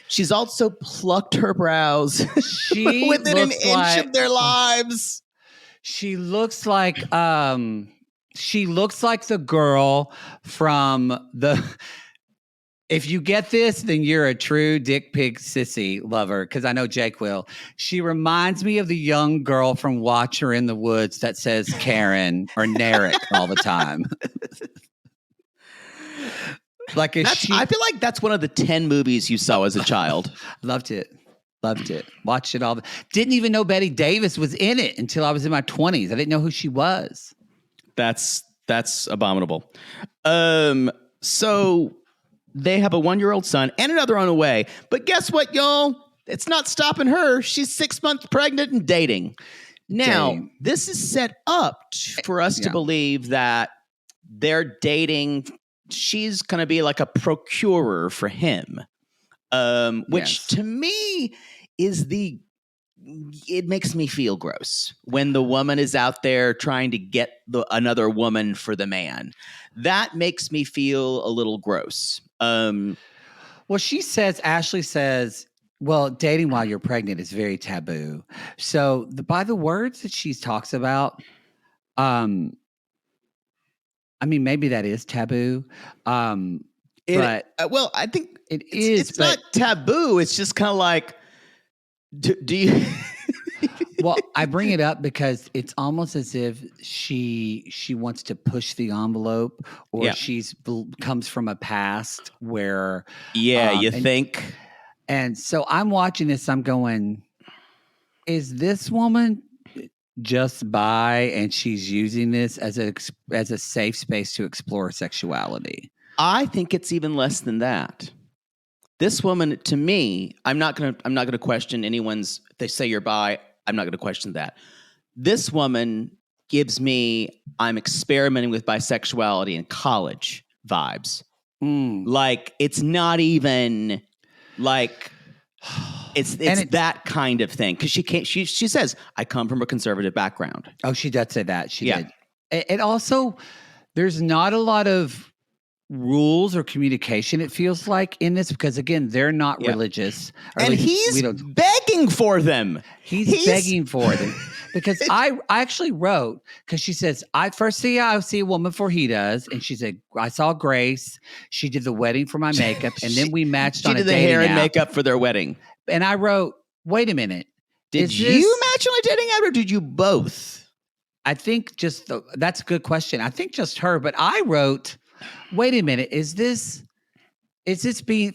She's also plucked her brows She within an looks inch like- of their lives. She looks like the girl from the. If you get this, then you're a true dick pig sissy lover, because I know Jake will. She reminds me of the young girl from Watcher in the Woods that says Karen or Narek all the time. Like I feel like that's one of the 10 movies you saw as a child. Loved it. Watched it all. Didn't even know Betty Davis was in it until I was in my 20s. I didn't know who she was. That's abominable. So they have a 1-year-old son and another on the way. But guess what, y'all? It's not stopping her. She's 6 months pregnant and dating. Now, this is set up for us to believe that they're dating. She's going to be like a procurer for him, which to me is it makes me feel gross when the woman is out there trying to get another woman for the man. That makes me feel a little gross. Well, Ashley says, well, dating while you're pregnant is very taboo. So by the words that she talks about, I mean, maybe that is taboo. But I think it's not taboo. It's just kind of like, do you? Well, I bring it up because it's almost as if she wants to push the envelope, or comes from a past where you think. And so I'm watching this. I'm going, is this woman just bi and she's using this as a safe space to explore sexuality? I think it's even less than that. This woman, to me, I'm not gonna question anyone's. If they say you're bi, I'm not gonna question that. This woman gives me, I'm experimenting with bisexuality in college vibes. Like it's not even like it's that kind of thing, because she says, I come from a conservative background. Oh, she does say that. She did. It also, there's not a lot of rules or communication, it feels like, in this, because again, they're not religious, and he's begging for them. He's begging for them. Because I actually wrote, because she says, I see a woman before he does, and she said, I saw Grace, she did the wedding for my makeup, and then we matched on a dating app. She did the hair and makeup for their wedding. And I wrote, wait a minute, did you match on a dating app, or did you both? I think that's a good question. I think just her, but I wrote, wait a minute, is this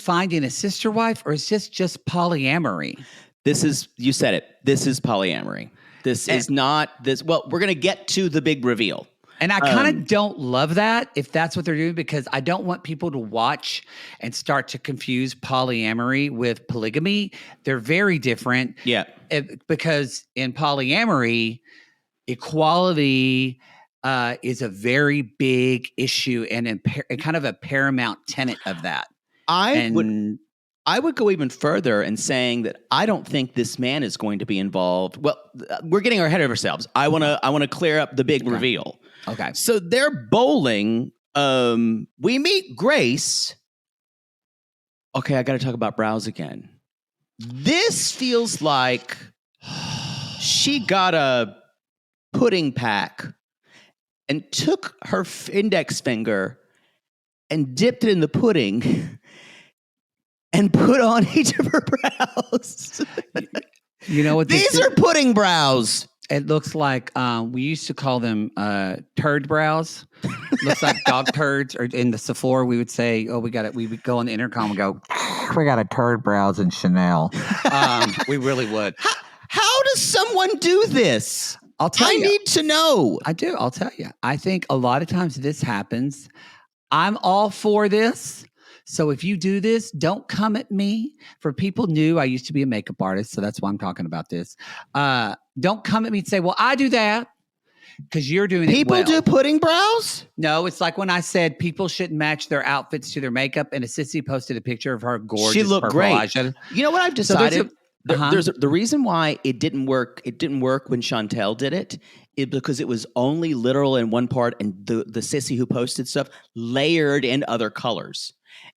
finding a sister wife, or is this just polyamory? You said it. This is polyamory. This is not this. Well, we're going to get to the big reveal. And I kind of don't love that, if that's what they're doing, because I don't want people to watch and start to confuse polyamory with polygamy. They're very different. Yeah. Because in polyamory, equality is a very big issue and kind of a paramount tenet of that. I would go even further in saying that I don't think this man is going to be involved. Well, we're getting ahead of ourselves. I want to clear up the big reveal. Okay. So they're bowling We meet Grace. Okay, I got to talk about brows again. This feels like she got a pudding pack and took her index finger and dipped it in the pudding and put on each of her brows. You know what? These are pudding brows. It looks like we used to call them turd brows. Looks like dog turds. Or in the Sephora, we would say, "Oh, we got it." We would go on the intercom and go, "We got a turd brows in Chanel." We really would. How does someone do this? I'll tell I you. need to know. I do. I'll tell you. I think a lot of times this happens. I'm all for this. So if you do this, don't come at me. For people new, I used to be a makeup artist, so that's why I'm talking about this. Don't come at me and say, well, I do that because you're doing People it well. do pudding brows? No, it's like when I said people shouldn't match their outfits to their makeup, and a sissy posted a picture of her gorgeous She looked purple great. eyeshadow. You know what I've So there's decided? a- There's the reason why it didn't work. It didn't work when Chantel did it. Because it was only literal in one part, and the sissy who posted stuff layered in other colors.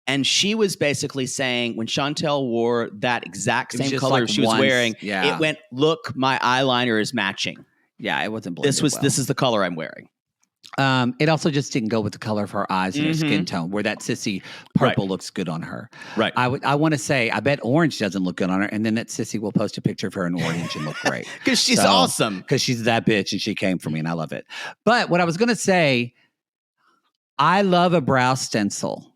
And she was basically saying when Chantel wore that exact It was same just color like she was once, wearing, yeah. it went, look, my eyeliner is matching. Yeah, it wasn't blended well. This is the color I'm wearing. It also just didn't go with the color of her eyes and her skin tone, where that sissy purple looks good on her. Right. I want to say, I bet orange doesn't look good on her, and then that sissy will post a picture of her in orange and look great. Because she's So- awesome. Because she's that bitch and she came for me and I love it. But what I was going to say, I love a brow stencil.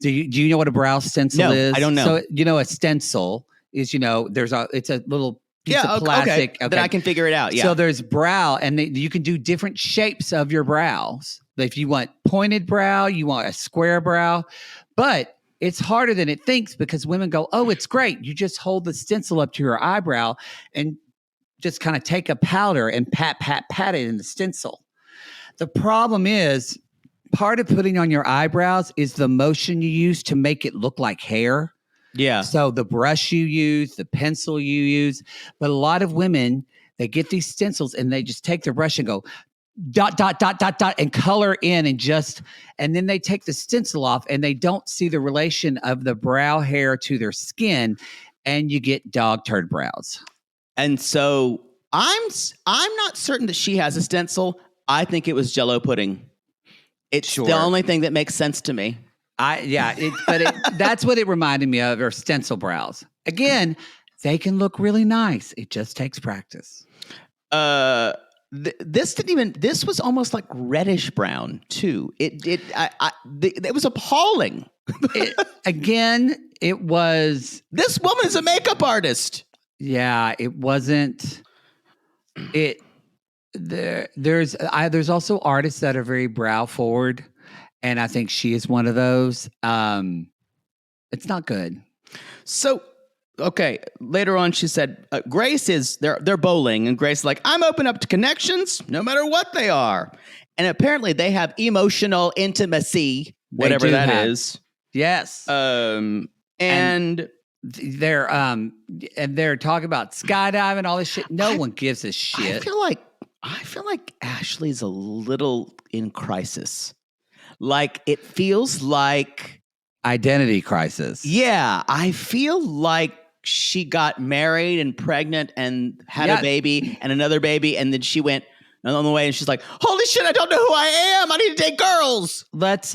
Do you know what a brow stencil No, is? I don't know. So, a stencil is, it's a little piece Yeah, of okay. plastic. Then I can figure it out. Yeah. So there's brow, and you can do different shapes of your brows. If you want pointed brow, you want a square brow, but it's harder than it thinks because women go, "Oh, it's great." You just hold the stencil up to your eyebrow and just kind of take a powder and pat it in the stencil. The problem is, part of putting on your eyebrows is the motion you use to make it look like hair. yeah. So the brush you use, the pencil you use, but a lot of women, they get these stencils and they just take their brush and go dot, dot, dot, dot, dot, and color in and then they take the stencil off and they don't see the relation of the brow hair to their skin, and you get dog turd brows. And so I'm not certain that she has a stencil. I think it was Jell-O pudding. It's Sure. the only thing that makes sense to me. That's what it reminded me of, or stencil brows. Again, they can look really nice. It just takes practice. This was almost like reddish brown too. It was appalling. It was, This woman is a makeup artist. yeah, it wasn't, there's also artists that are very brow forward. And I think she is one of those. It's not good. So, okay, later on she said, Grace is, they're bowling, and Grace is like, I'm open up to connections, no matter what they are. And apparently they have emotional intimacy, whatever do that have. is. Yes. And They're talking about skydiving, all this shit. No one gives a shit. I feel like Ashley's a little in crisis. Like, it feels like, Identity crisis. yeah, I feel like she got married and pregnant and had Yeah. a baby and another baby, and then she went on the way and she's like, holy shit, I don't know who I am. I need to date girls. Let's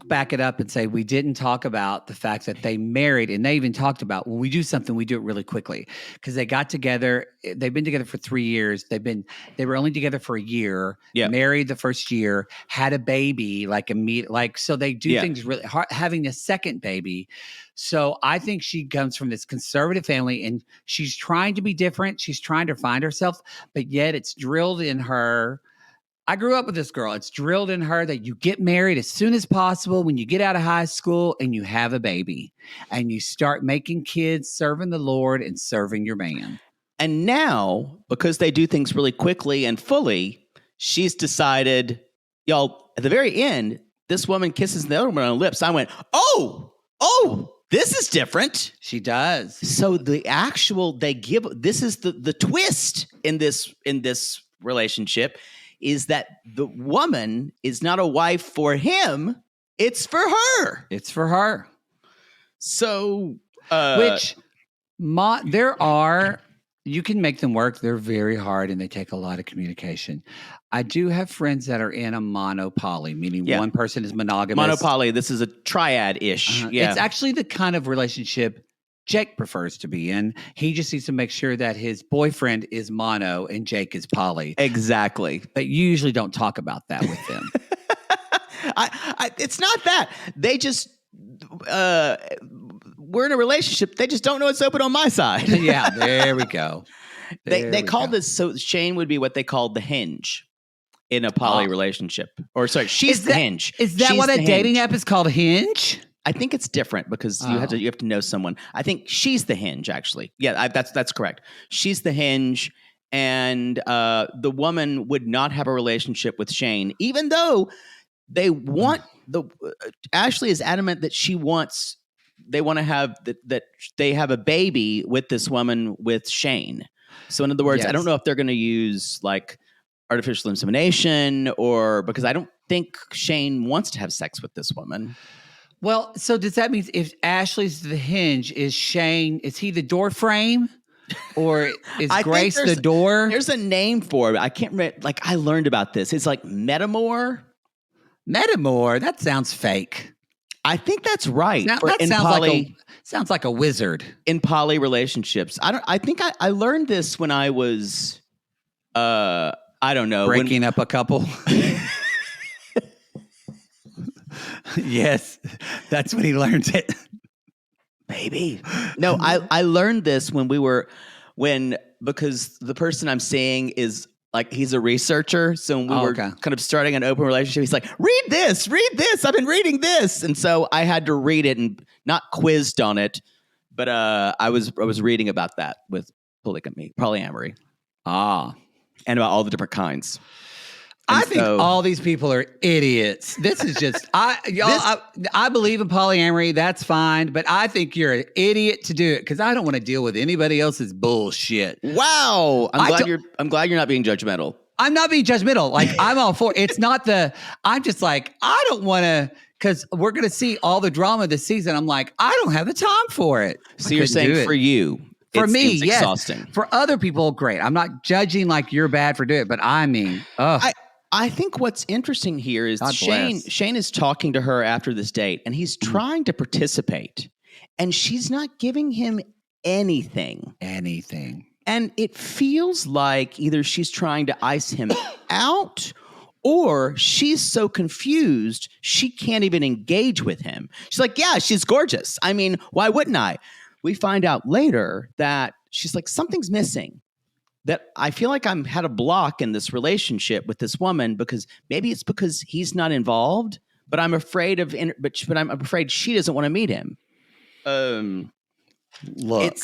back it up and say we didn't talk about the fact that they married, and they even talked about when we do something, we do it really quickly because they got together. They've been together for 3 years. They were only together for a year. Yeah. Married the first year, had a baby so they do Yeah. things really hard. Having a second baby. So I think she comes from this conservative family and she's trying to be different. She's trying to find herself, but yet it's drilled in her. I grew up with this girl. It's drilled in her that you get married as soon as possible when you get out of high school and you have a baby and you start making kids, serving the Lord and serving your man. And now, because they do things really quickly and fully, she's decided, y'all, at the very end, this woman kisses the other woman on the lips. I went, oh, this is different. She does. So this is the twist in this relationship is that the woman is not a wife for him, it's for her. It's for her. So, there are, you can make them work. They're very hard and they take a lot of communication. I do have friends that are in a monopoly, meaning one person is monogamous. Monopoly, this is a triad-ish. It's actually the kind of relationship Jake prefers to be in. He just needs to make sure that his boyfriend is mono and Jake is poly. Exactly. But you usually don't talk about that with them. It's not that. They just, we're in a relationship. They just don't know it's open on my side. Yeah, there we go. They call this, so Shane would be what they called the hinge in a poly relationship. Or sorry, she's the hinge. Is that She's what a the dating hinge. app is called? Hinge? I think it's different because you have to know someone. I think she's the hinge, actually. Yeah, that's correct. She's the hinge, and the woman would not have a relationship with Shane, even though they want Ashley is adamant that they want to have that they have a baby with this woman with Shane. So in other words, I don't know if they're going to use like artificial insemination or because I don't think Shane wants to have sex with this woman. Well, so does that mean if Ashley's the hinge, is he the door frame? Or is Grace the door? There's a name for it. I can't remember. Like, I learned about this. It's like Metamor. Metamor? That sounds fake. I think that's right. Now, that sounds like a wizard. In poly relationships. I think I learned this when I was, I don't know. Breaking up a couple. Yes, that's when he learns it. Maybe. No, I learned this because the person I'm seeing is like, he's a researcher. So when we were kind of starting an open relationship, he's like, read this. I've been reading this. And so I had to read it and not quizzed on it, but I was reading about that with polyamory. And about all the different kinds. I think all these people are idiots. This is just I believe in polyamory. That's fine, but I think you're an idiot to do it because I don't want to deal with anybody else's bullshit. Wow, I'm glad you're not being judgmental. I'm not being judgmental. Like I'm all for it. It's not I'm just like I don't want to because we're gonna see all the drama this season. I'm like I don't have the time for it. So you're saying for you. For me, it's yes. Exhausting. For other people, great. I'm not judging like you're bad for doing it, but I mean, I think what's interesting here is Shane is talking to her after this date, and he's trying to participate, and she's not giving him anything. And it feels like either she's trying to ice him out, or she's so confused she can't even engage with him. She's like, yeah, she's gorgeous. I mean, why wouldn't I? We find out later that she's like, something's missing. That I feel like I'm had a block in this relationship with this woman because maybe it's because he's not involved, but I'm afraid but I'm afraid she doesn't want to meet him. Look,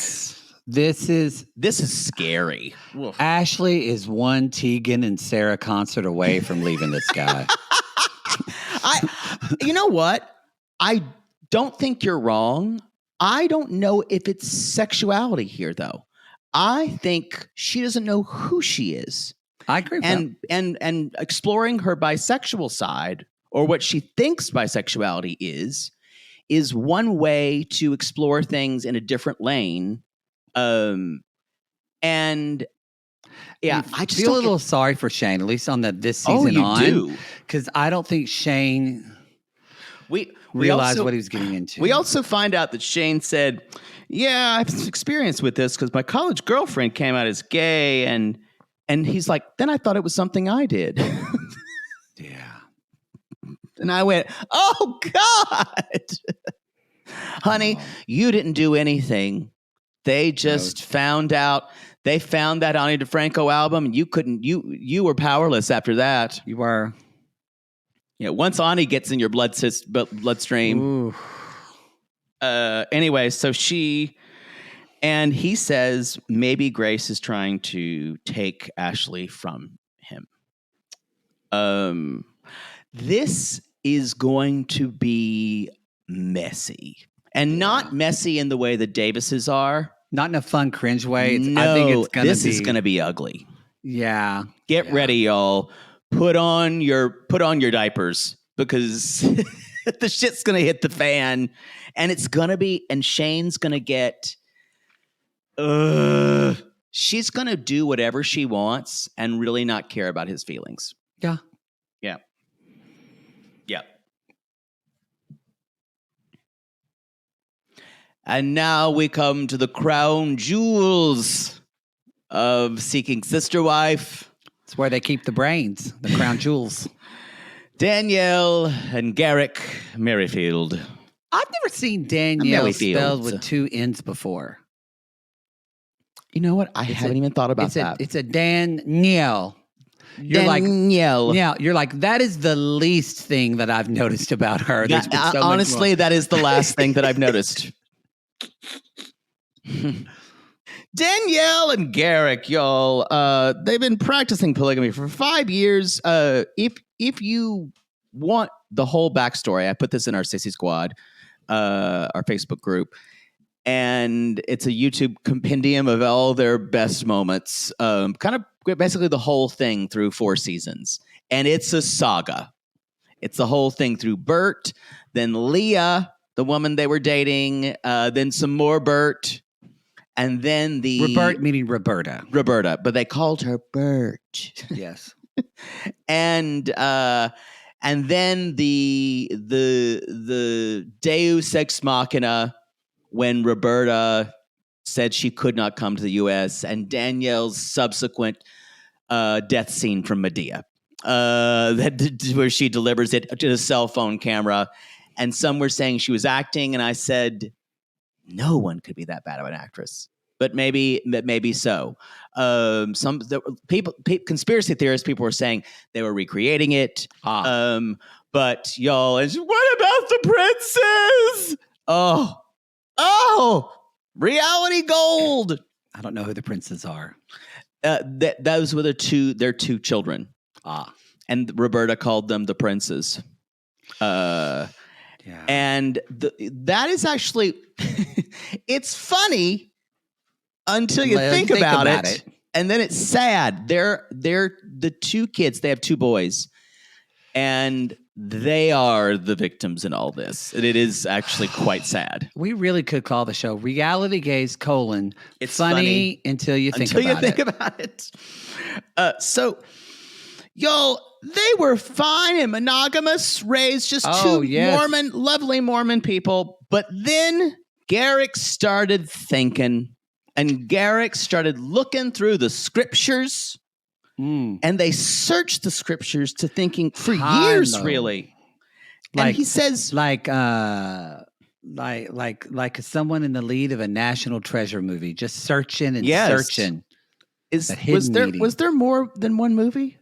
this is scary. Ashley is one Tegan and Sarah concert away from leaving this guy. You know what? I don't think you're wrong. I don't know if it's sexuality here, though. I think she doesn't know who she is. I agree with that. And exploring her bisexual side, or what she thinks bisexuality is one way to explore things in a different lane. And yeah, I just feel a little sorry for Shane, at least on this season do. Because I don't think Shane we realized also, what he was getting into. We also find out that Shane said, yeah, I have some experience with this because my college girlfriend came out as gay, and he's like, then I thought it was something I did. Yeah. And I went, oh, God. Honey, you didn't do anything. They just found out. They found that Ani DeFranco album, and you were powerless after that. You were. Yeah, once Ani gets in your bloodstream. Ooh. Anyway, so he says maybe Grace is trying to take Ashley from him. This is going to be messy, and not messy in the way the Davises are. Not in a fun, cringe way. No, I think it's this is going to be ugly. Yeah. Get ready, y'all. put on your diapers because the shit's gonna hit the fan, and Shane's gonna get. She's gonna do whatever she wants and really not care about his feelings. Yeah. And now we come to the crown jewels of Seeking Sister Wife. It's where they keep the brains, the crown jewels. Danielle and Garrick Merrifield. I've never seen Danielle Merrifield. spelled with two N's before. You know what? I haven't even thought about that. It's a Danielle. You're Danielle. yeah, you're like, that is the least thing that I've noticed about her. There's been so much honestly, more. that is the last thing that I've noticed. Danielle and Garrick, y'all, they've been practicing polygamy for 5 years. If you want the whole backstory, I put this in our Sissy Squad, our Facebook group, and it's a YouTube compendium of all their best moments, kind of basically the whole thing through 4 seasons. And it's a saga. It's the whole thing through Bert, then Leah, the woman they were dating, then some more Bert, and then the Robert meaning Roberta. Roberta, but they called her Bert. Yes. And then the Deus Ex Machina when Roberta said she could not come to the U.S. and Danielle's subsequent death scene from Medea, where she delivers it to the cell phone camera. And some were saying she was acting, and I said, no one could be that bad of an actress. But maybe so. Conspiracy theorists, people were saying they were recreating it. But y'all, what about the princes? Oh, reality gold. I don't know who the princes are. Those were their two children. And Roberta called them the princes. Yeah. And that is actually, it's funny until you think about it. And then it's sad. They're the 2 kids. They have 2 boys. And they are the victims in all this. And it is actually quite sad. We really could call the show Reality Gaze : It's funny until you think about it. So, y'all, they were fine and monogamous, raised just 2 lovely Mormon people. But then Garrick started thinking, and Garrick started looking through the scriptures. And they searched the scriptures to thinking for years, really. And he says, like someone in the lead of a National Treasure movie, just searching and searching. Was there more than one movie?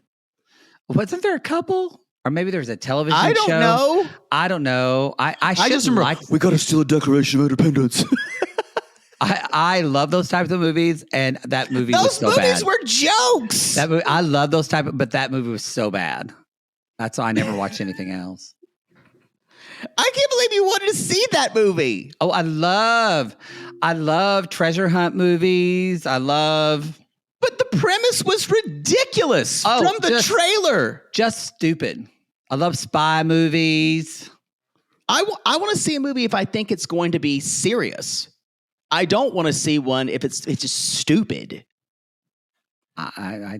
Wasn't there a couple? Or maybe there was a television show. I don't know. I don't know. I just remember we got to steal a Declaration of Independence. I love those types of movies, and that movie was so bad. Those movies were jokes. I love those but that movie was so bad. That's why I never watched anything else. I can't believe you wanted to see that movie. Oh, I love treasure hunt movies. But the premise was ridiculous from the trailer. Just stupid. I love spy movies. I want to see a movie if I think it's going to be serious. I don't want to see one if it's just stupid. Okay.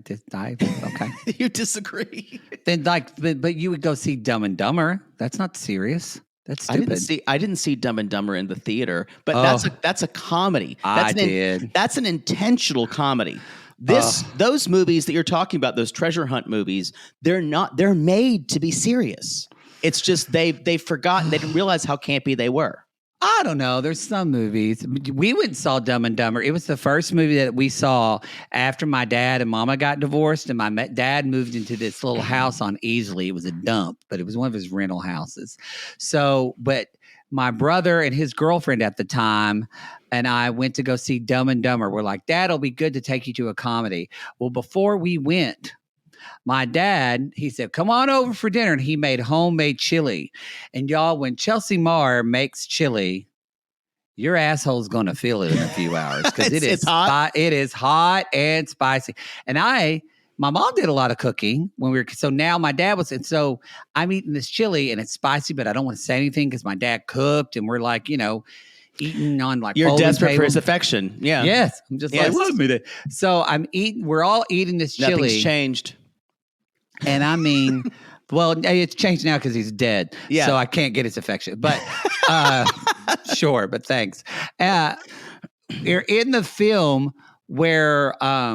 You disagree? Then but you would go see Dumb and Dumber. That's not serious. That's stupid. I didn't see Dumb and Dumber in the theater, but that's a comedy. That's an intentional comedy. Those movies that you're talking about, those treasure hunt movies, they're made to be serious. It's just they've forgotten, they didn't realize how campy they were. I don't know. There's some movies. We went and saw Dumb and Dumber. It was the first movie that we saw after my dad and mama got divorced, and my dad moved into this little house on Easley. It was a dump, but it was one of his rental houses. So, but my brother and his girlfriend at the time and I went to go see Dumb and Dumber. We're like, Dad, it'll be good to take you to a comedy. Well, before we went, my dad, he said, come on over for dinner. And he made homemade chili. And y'all, when Chelsea Marr makes chili, your asshole's going to feel it in a few hours because it's hot. It is hot and spicy. And I my mom did a lot of cooking when we were, so now my dad was, and so I'm eating this chili and it's spicy, but I don't want to say anything because my dad cooked and we're like, eating on like You're folding desperate for table. his affection. Yeah. Yes. I'm just Yes. like, love me to. So we're all eating this chili. Nothing's changed. And I mean, well, it's changed now because he's dead. Yeah. So I can't get his affection. But sure, but thanks. You're in the film where I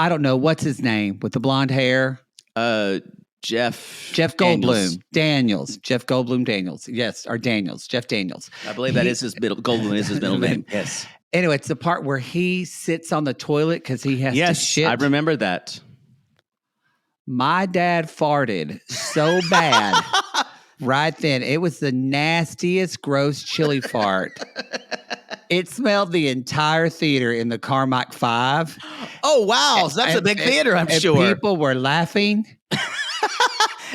don't know, what's his name with the blonde hair? Jeff Goldblum Daniels. Jeff Goldblum Daniels. Yes, or Daniels. Jeff Daniels. I believe that is his Goldblum is his middle name. Yes. Anyway, it's the part where he sits on the toilet because he has to shit. I remember that. My dad farted so bad right then. It was the nastiest, gross chili fart. It smelled the entire theater in the Carmack 5. Oh, wow. So that's a big theater, I'm sure. People were laughing.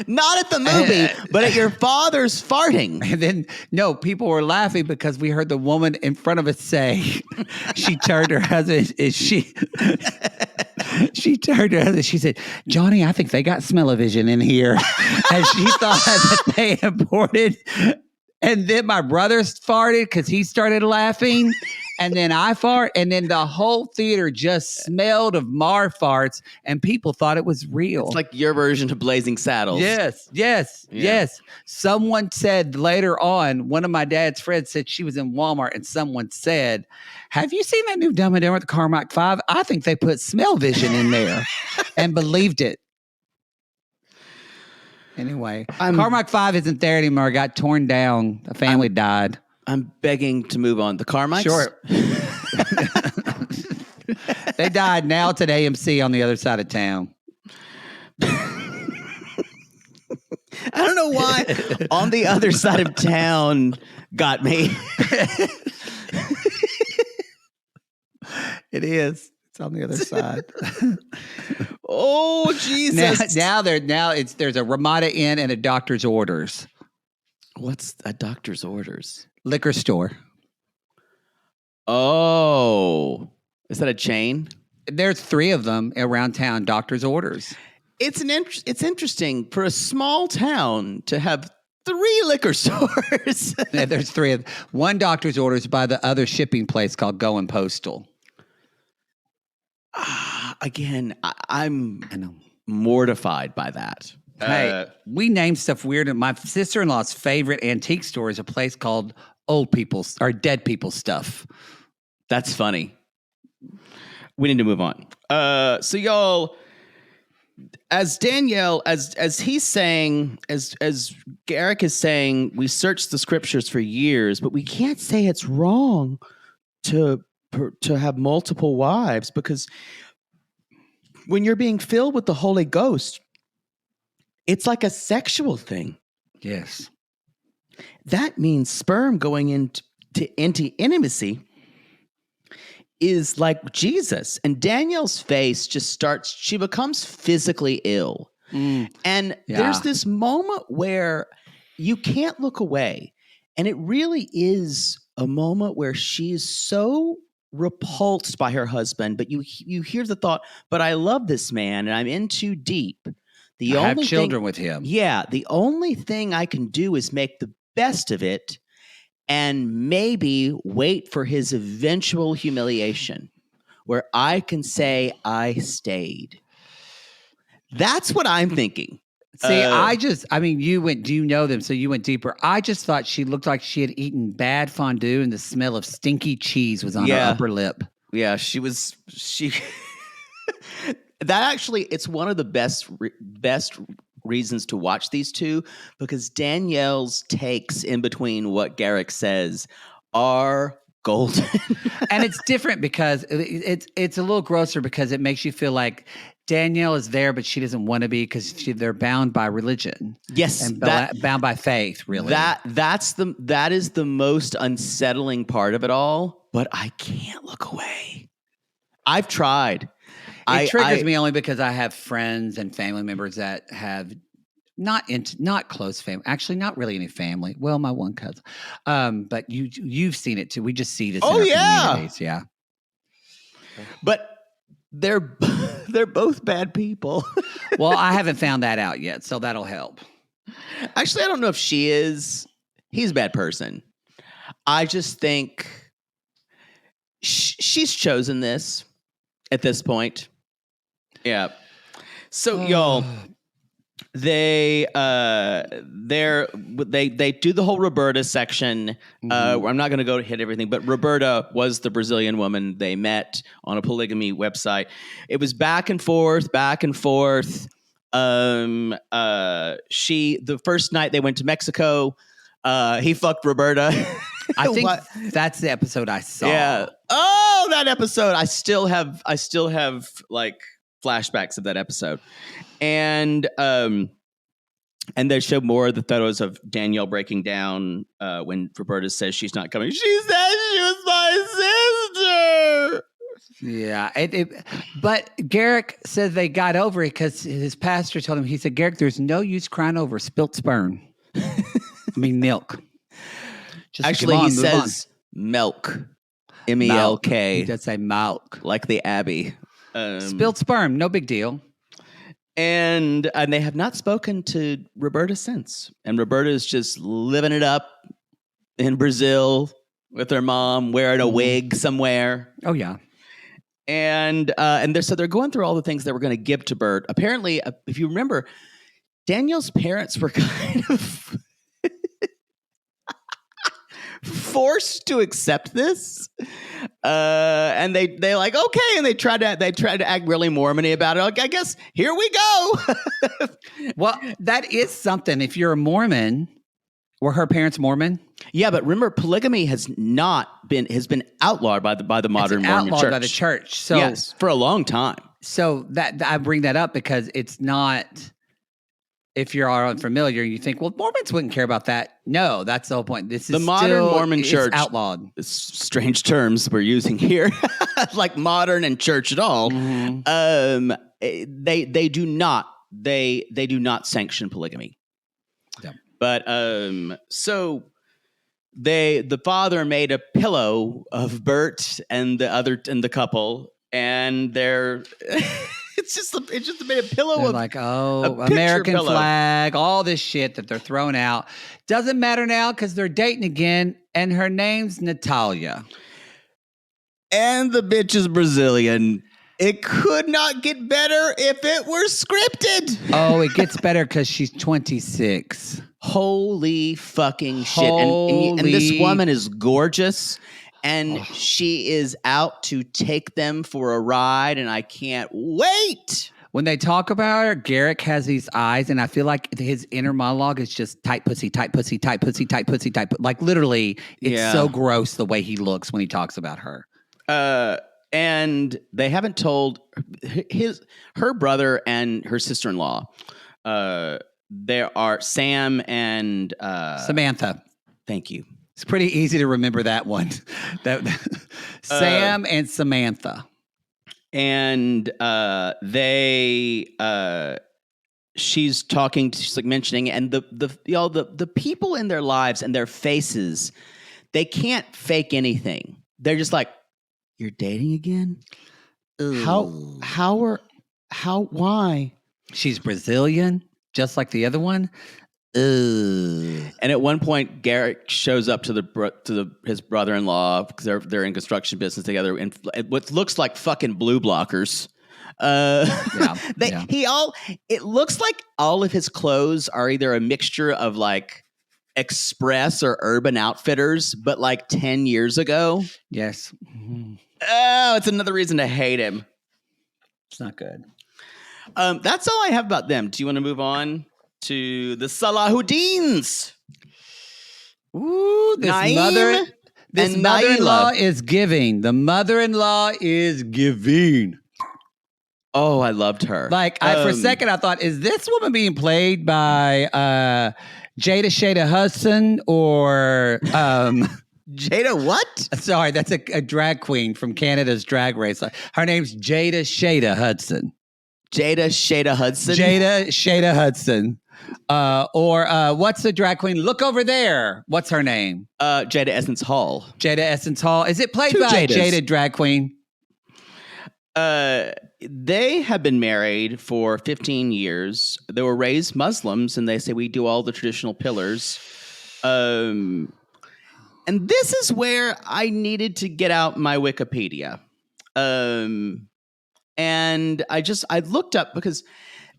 Not at the movie, but at your father's farting. And then, no, people were laughing because we heard the woman in front of us say, she turned her husband, she turned her husband, she said, Johnny, I think they got smell-o-vision in here. And she thought that they imported. And then my brother farted because he started laughing. And then I fart. And then the whole theater just smelled of Mar farts. And people thought it was real. It's like your version of Blazing Saddles. Yes. Someone said later on, one of my dad's friends said she was in Walmart. And someone said, have you seen that new Dumb and Dumber at the Carmack 5? I think they put smell-vision in there. And believed it. Anyway, Carmack 5 isn't there anymore. It got torn down. A family died. I'm begging to move on. The Carmikes? Sure. They died. Now it's at AMC on the other side of town. I don't know why on the other side of town got me. It is. It's on the other side. Oh, Jesus. There's a Ramada Inn and a doctor's orders. What's a doctor's orders? Liquor store. Oh, is that a chain? There's 3 of them around town, doctor's orders. It's interesting for a small town to have 3 liquor stores. Yeah, there's 3 of them. One doctor's orders by the other shipping place called Going Postal. Again, I'm mortified by that. Hey, we named stuff weird. And my sister-in-law's favorite antique store is a place called Old People's or Dead People's Stuff. That's funny. We need to move on. So y'all, as Danielle, as he's saying, as Garrick is saying, we searched the scriptures for years, but we can't say it's wrong to have multiple wives, because when you're being filled with the Holy Ghost, it's like a sexual thing. Yes. That means sperm going into intimacy is like Jesus. And Danielle's face just starts, she becomes physically ill. And there's this moment where you can't look away. And it really is a moment where she's so repulsed by her husband, but you hear the thought, but I love this man and I'm in too deep. I have children with him. Yeah. The only thing I can do is make the best of it and maybe wait for his eventual humiliation where I can say I stayed. That's what I'm thinking. See, do you know them? So you went deeper. I just thought she looked like she had eaten bad fondue and the smell of stinky cheese was on her upper lip. Yeah, she that actually, it's one of the best reasons to watch these two, because Danielle's takes in between what Garrick says are golden. And it's different because it's a little grosser because it makes you feel like Danielle is there, but she doesn't want to be because they're bound by religion. Yes, and bound by faith. Really, that is the most unsettling part of it all. But I can't look away. I've tried. It triggers me only because I have friends and family members that have not close family. Actually, not really any family. Well, my one cousin. But you've seen it too. We just see this. Oh, in our communities. Yeah. But they're they're both bad people. Well, I haven't found that out yet, so that'll help. Actually, I don't know if she is. He's a bad person. I just think she's chosen this at this point. Yeah. So y'all, they do the whole Roberta section. I'm not going to go hit everything, but Roberta was the Brazilian woman they met on a polygamy website. It was back and forth. The first night they went to Mexico, he fucked Roberta. I think What? that's the episode I saw. Yeah. Oh, that episode. I still have like flashbacks of that episode. And they showed more of the photos of Danielle breaking down when Roberta says she's not coming. She said she was my sister. Yeah. But Garrick said they got over it because his pastor told him, he said, Garrick, there's no use crying over spilt sperm. I mean, milk. Just Actually, come on, he move on. says milk. M-E-L-K. He does say milk. Like the Abbey. Spilled sperm, no big deal. And they have not spoken to Roberta since. And Roberta is just living it up in Brazil with her mom, wearing a wig somewhere. Oh, yeah. And they're going through all the things they were going to give to Bert. Apparently, if you remember, Danielle's parents were kind of forced to accept this, and they like okay, and they tried to act really Mormon-y about it. Like, I guess here we go. Well, that is something. If you're a Mormon, were her parents Mormon? Yeah, but remember, polygamy has been outlawed by the modern It's Mormon outlawed church. by the church. So Yes, for a long time. So that I bring that up because it's not. If you're all unfamiliar, you think, well, Mormons wouldn't care about that. No, that's the whole point. This is The modern still, Mormon it's church- outlawed. It's strange terms we're using here, like modern and church at all. They do not sanction polygamy. Yeah. But so the father made a pillow of Bert and the couple, and they're it's just made a pillow They're of like, a oh, picture American pillow. flag, all this shit that they're throwing out. Doesn't matter now because they're dating again, and her name's Natalia. and the bitch is Brazilian. It could not get better if it were scripted. Oh, it gets better because she's 26. Holy fucking shit. And this Holy- woman is gorgeous, and she is out to take them for a ride, and I can't wait. When they talk about her, Garrick has these eyes, and I feel like his inner monologue is just tight pussy, tight pussy, tight pussy, tight pussy, tight. Like literally, it's Yeah. so gross the way he looks when he talks about her. And they haven't told her brother and her sister-in-law. There are Sam and Samantha. Thank you. It's pretty easy to remember that one. Sam and Samantha. And she's talking, she's like mentioning, and the people in their lives and their faces, they can't fake anything. They're just like, you're dating again? Why? She's Brazilian, just like the other one. Ugh. And at one point, Garrick shows up to his brother-in-law because they're in construction business together in what looks like fucking blue blockers. It looks like all of his clothes are either a mixture of like Express or Urban Outfitters, but like 10 years ago. Yes. Oh, it's another reason to hate him. It's not good. That's all I have about them. Do you want to move on to the Salahuddins? Ooh, this Naeem and mother-in-law Naila. is giving. The mother-in-law is giving. Oh, I loved her. Like, for a second, I thought, is this woman being played by Jada Shada Hudson or... Jada what? sorry, that's a drag queen from Canada's Drag Race. Her name's Jada Shada Hudson. Jada Shada Hudson? Jada Shada Hudson. Or what's the drag queen? Look over there. What's her name? Jada Essence Hall. Jada Essence Hall. Is it played Two by Jadas. Jada drag queen? They have been married for 15 years. They were raised Muslims, and they say we do all the traditional pillars. And this is where I needed to get out my Wikipedia. And I looked up because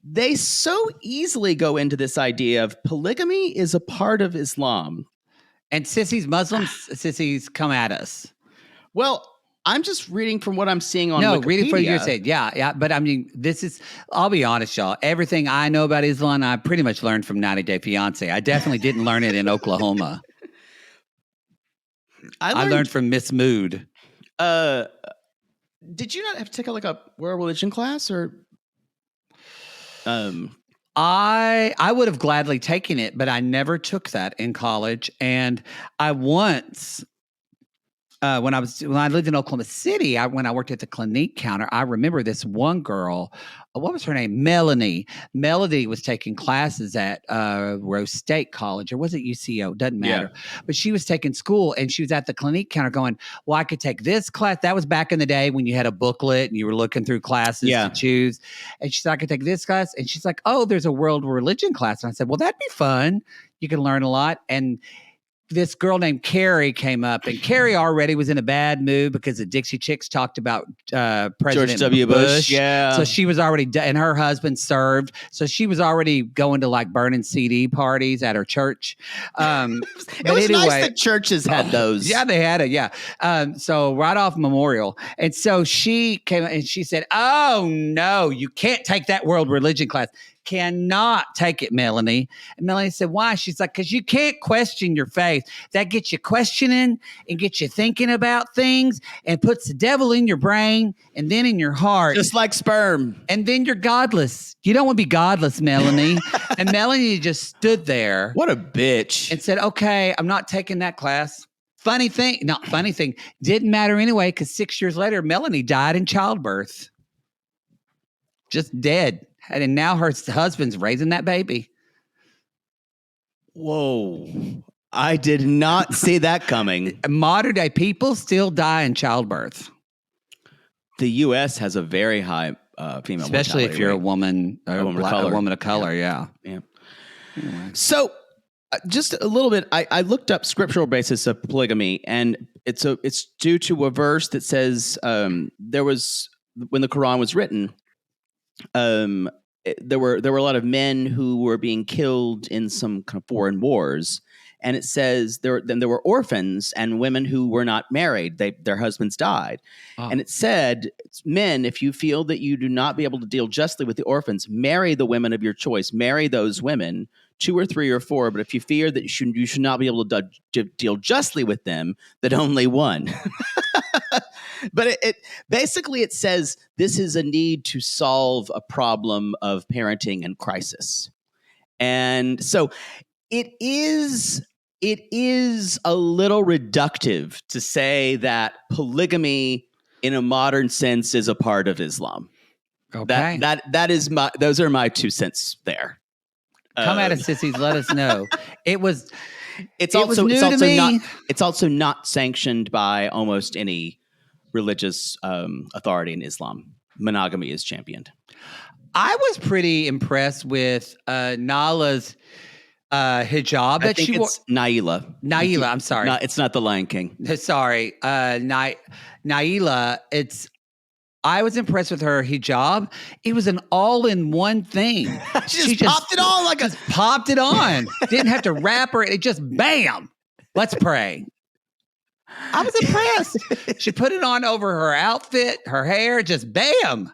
they so easily go into this idea of polygamy is a part of Islam. And Muslims, sissies come at us. Well, I'm just reading from what I'm seeing on No, Wikipedia. reading what you're saying. Yeah. But I mean, I'll be honest, y'all. Everything I know about Islam, I pretty much learned from 90 Day Fiance. I definitely didn't learn it in Oklahoma. I learned from Miss Mood. Did you not have to take a world religion class or? I would have gladly taken it, but I never took that in college. And I once, when I lived in Oklahoma City, when I worked at the Clinique counter, I remember this one girl. What was her name? Melanie. Melody was taking classes at Rose State College, or was it UCO? Doesn't matter. Yeah. But she was taking school, and she was at the Clinique counter going, well, I could take this class. That was back in the day when you had a booklet and you were looking through classes to choose. And she said, I could take this class. And she's like, oh, there's a world religion class. And I said, well, that'd be fun. You can learn a lot. And this girl named Carrie came up, and Carrie already was in a bad mood because the Dixie Chicks talked about President George W. Bush. Yeah. So she was already, and her husband served. So she was already going to like burning CD parties at her church. It was nice that churches had those. Yeah, they had it. Yeah. So right off Memorial. And so she came and she said, oh no, you can't take that world religion class. Cannot take it, Melanie. And Melanie said, why? She's like, because you can't question your faith. That gets you questioning and gets you thinking about things and puts the devil in your brain and then in your heart. Just like sperm. And then you're godless. You don't want to be godless, Melanie. And Melanie just stood there. What a bitch. And said, okay, I'm not taking that class. Funny thing, didn't matter anyway, because 6 years later, Melanie died in childbirth. Just dead. And now her husband's raising that baby. Whoa. I did not see that coming. Modern day people still die in childbirth. The U.S. has a very high female especially if you're rate. a woman or a woman of color. Yeah. Anyway. So just a little bit, I looked up scriptural basis of polygamy, and it's due to a verse that says there was, when the Quran was written, there were a lot of men who were being killed in some kind of foreign wars, and it says there were orphans and women who were not married; their husbands died, and it said, men, if you feel that you do not be able to deal justly with the orphans, marry the women of your choice, marry those women, 2 or 3 or 4. But if you fear that you should not be able to deal justly with them, that only one. But it basically it says this is a need to solve a problem of parenting and crisis. And so it is a little reductive to say that polygamy in a modern sense is a part of Islam. Okay. Those are my 2 cents there. Come at us, sissies. Let us know. It's also not sanctioned by almost any religious authority in Islam. Monogamy is championed. I was pretty impressed with Nala's hijab that she wore. Naila. Naila, I'm sorry. No, it's not the Lion King. Sorry. Naila, I was impressed with her hijab. It was an all-in-one thing. she just popped it on popped it on. Didn't have to wrap her. It just bam. Let's pray. I was impressed. She put it on over her outfit, her hair, just bam.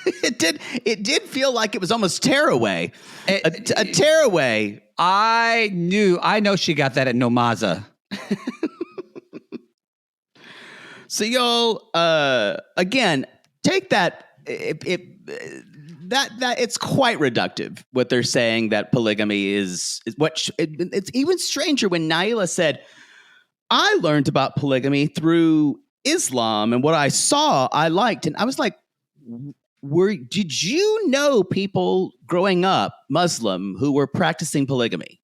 It did feel like it was almost tearaway. A tearaway. I know she got that at Nomaza. So y'all, again, take that. That it's quite reductive what they're saying, that polygamy is what. It's even stranger when Naila said, "I learned about polygamy through Islam, and what I saw, I liked." And I was like, "Did you know people growing up Muslim who were practicing polygamy?"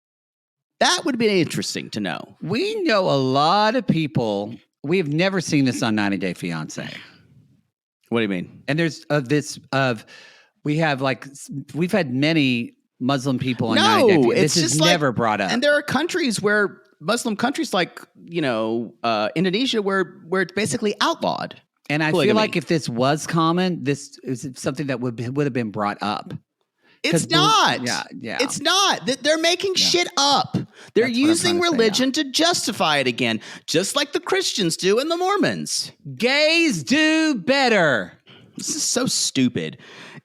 That would be interesting to know. We know a lot of people. We've never seen this on 90 Day Fiance. What do you mean? And there's we've had many Muslim people on No, 90 Day Fiancé. it's This is just like- never brought up. And there are countries where Muslim countries like, Indonesia where it's basically outlawed. And I polygamy. feel like if this was common, this is something that would have been brought up. It's 'Cause not. Yeah. It's not. They're making shit up. They're That's what I'm using trying to say, religion to justify it again, just like the Christians do and the Mormons. Gays do better. This is so stupid.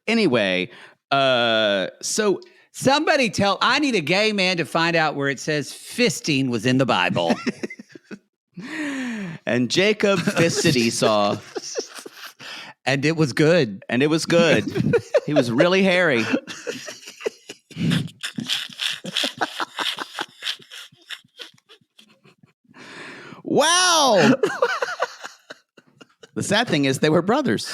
Anyway, so Somebody I need a gay man to find out where it says fisting was in the Bible. and Jacob fisted Esau, And it was good. and it was good. He was really hairy. Wow. The sad thing is they were brothers.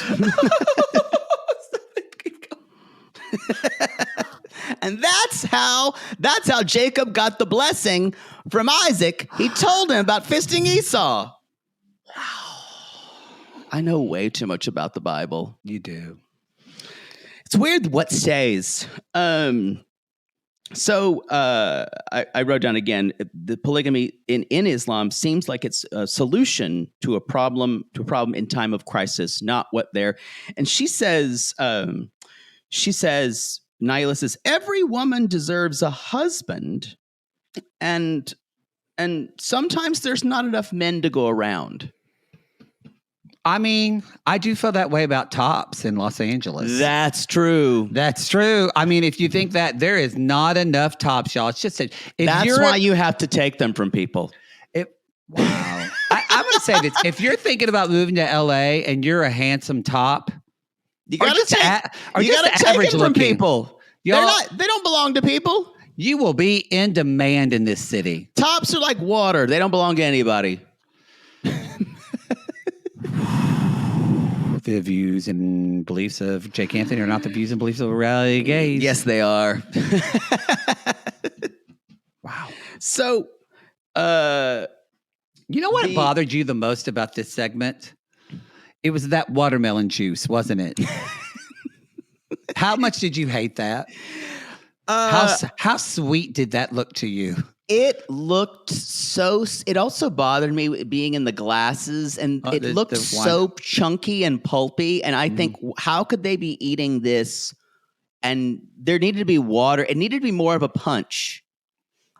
And that's how Jacob got the blessing from Isaac. He told him about fisting Esau. I know way too much about the Bible. You do. It's weird what stays. I wrote down again, the polygamy in Islam seems like it's a solution to a problem in time of crisis, not what they're. And she says, Naila says, every woman deserves a husband, and sometimes there's not enough men to go around. I mean, I do feel that way about tops in Los Angeles. That's true. That's true. I mean, if you think that there is not enough tops, y'all, it's just that That's why you have to take them from people. Wow. I'm going to say this. If you're thinking about moving to LA and you're a handsome top, You or gotta just take, or you just gotta take average them from looking, people. y'all, They don't belong to people. you will be in demand in this city. Tops are like water. They don't belong to anybody. The views and beliefs of Jake Anthony are not the views and beliefs of reality gays. Yes, they are. Wow. So, You know what bothered you the most about this segment? It was that watermelon juice, wasn't it? How much did you hate that? How sweet did that look to you? it looked so. It also bothered me being in the glasses, and it looked so chunky and pulpy. And I think, how could they be eating this? And there needed to be water. It needed to be more of a punch,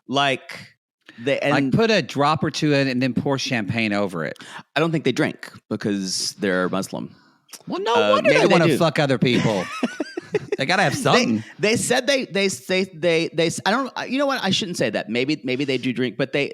like put a drop or two in and then pour champagne over it. I don't think they drink because they're Muslim. Well, no wonder they want to fuck other people. They gotta have something. They said they I don't. You know what? I shouldn't say that. Maybe they do drink, but they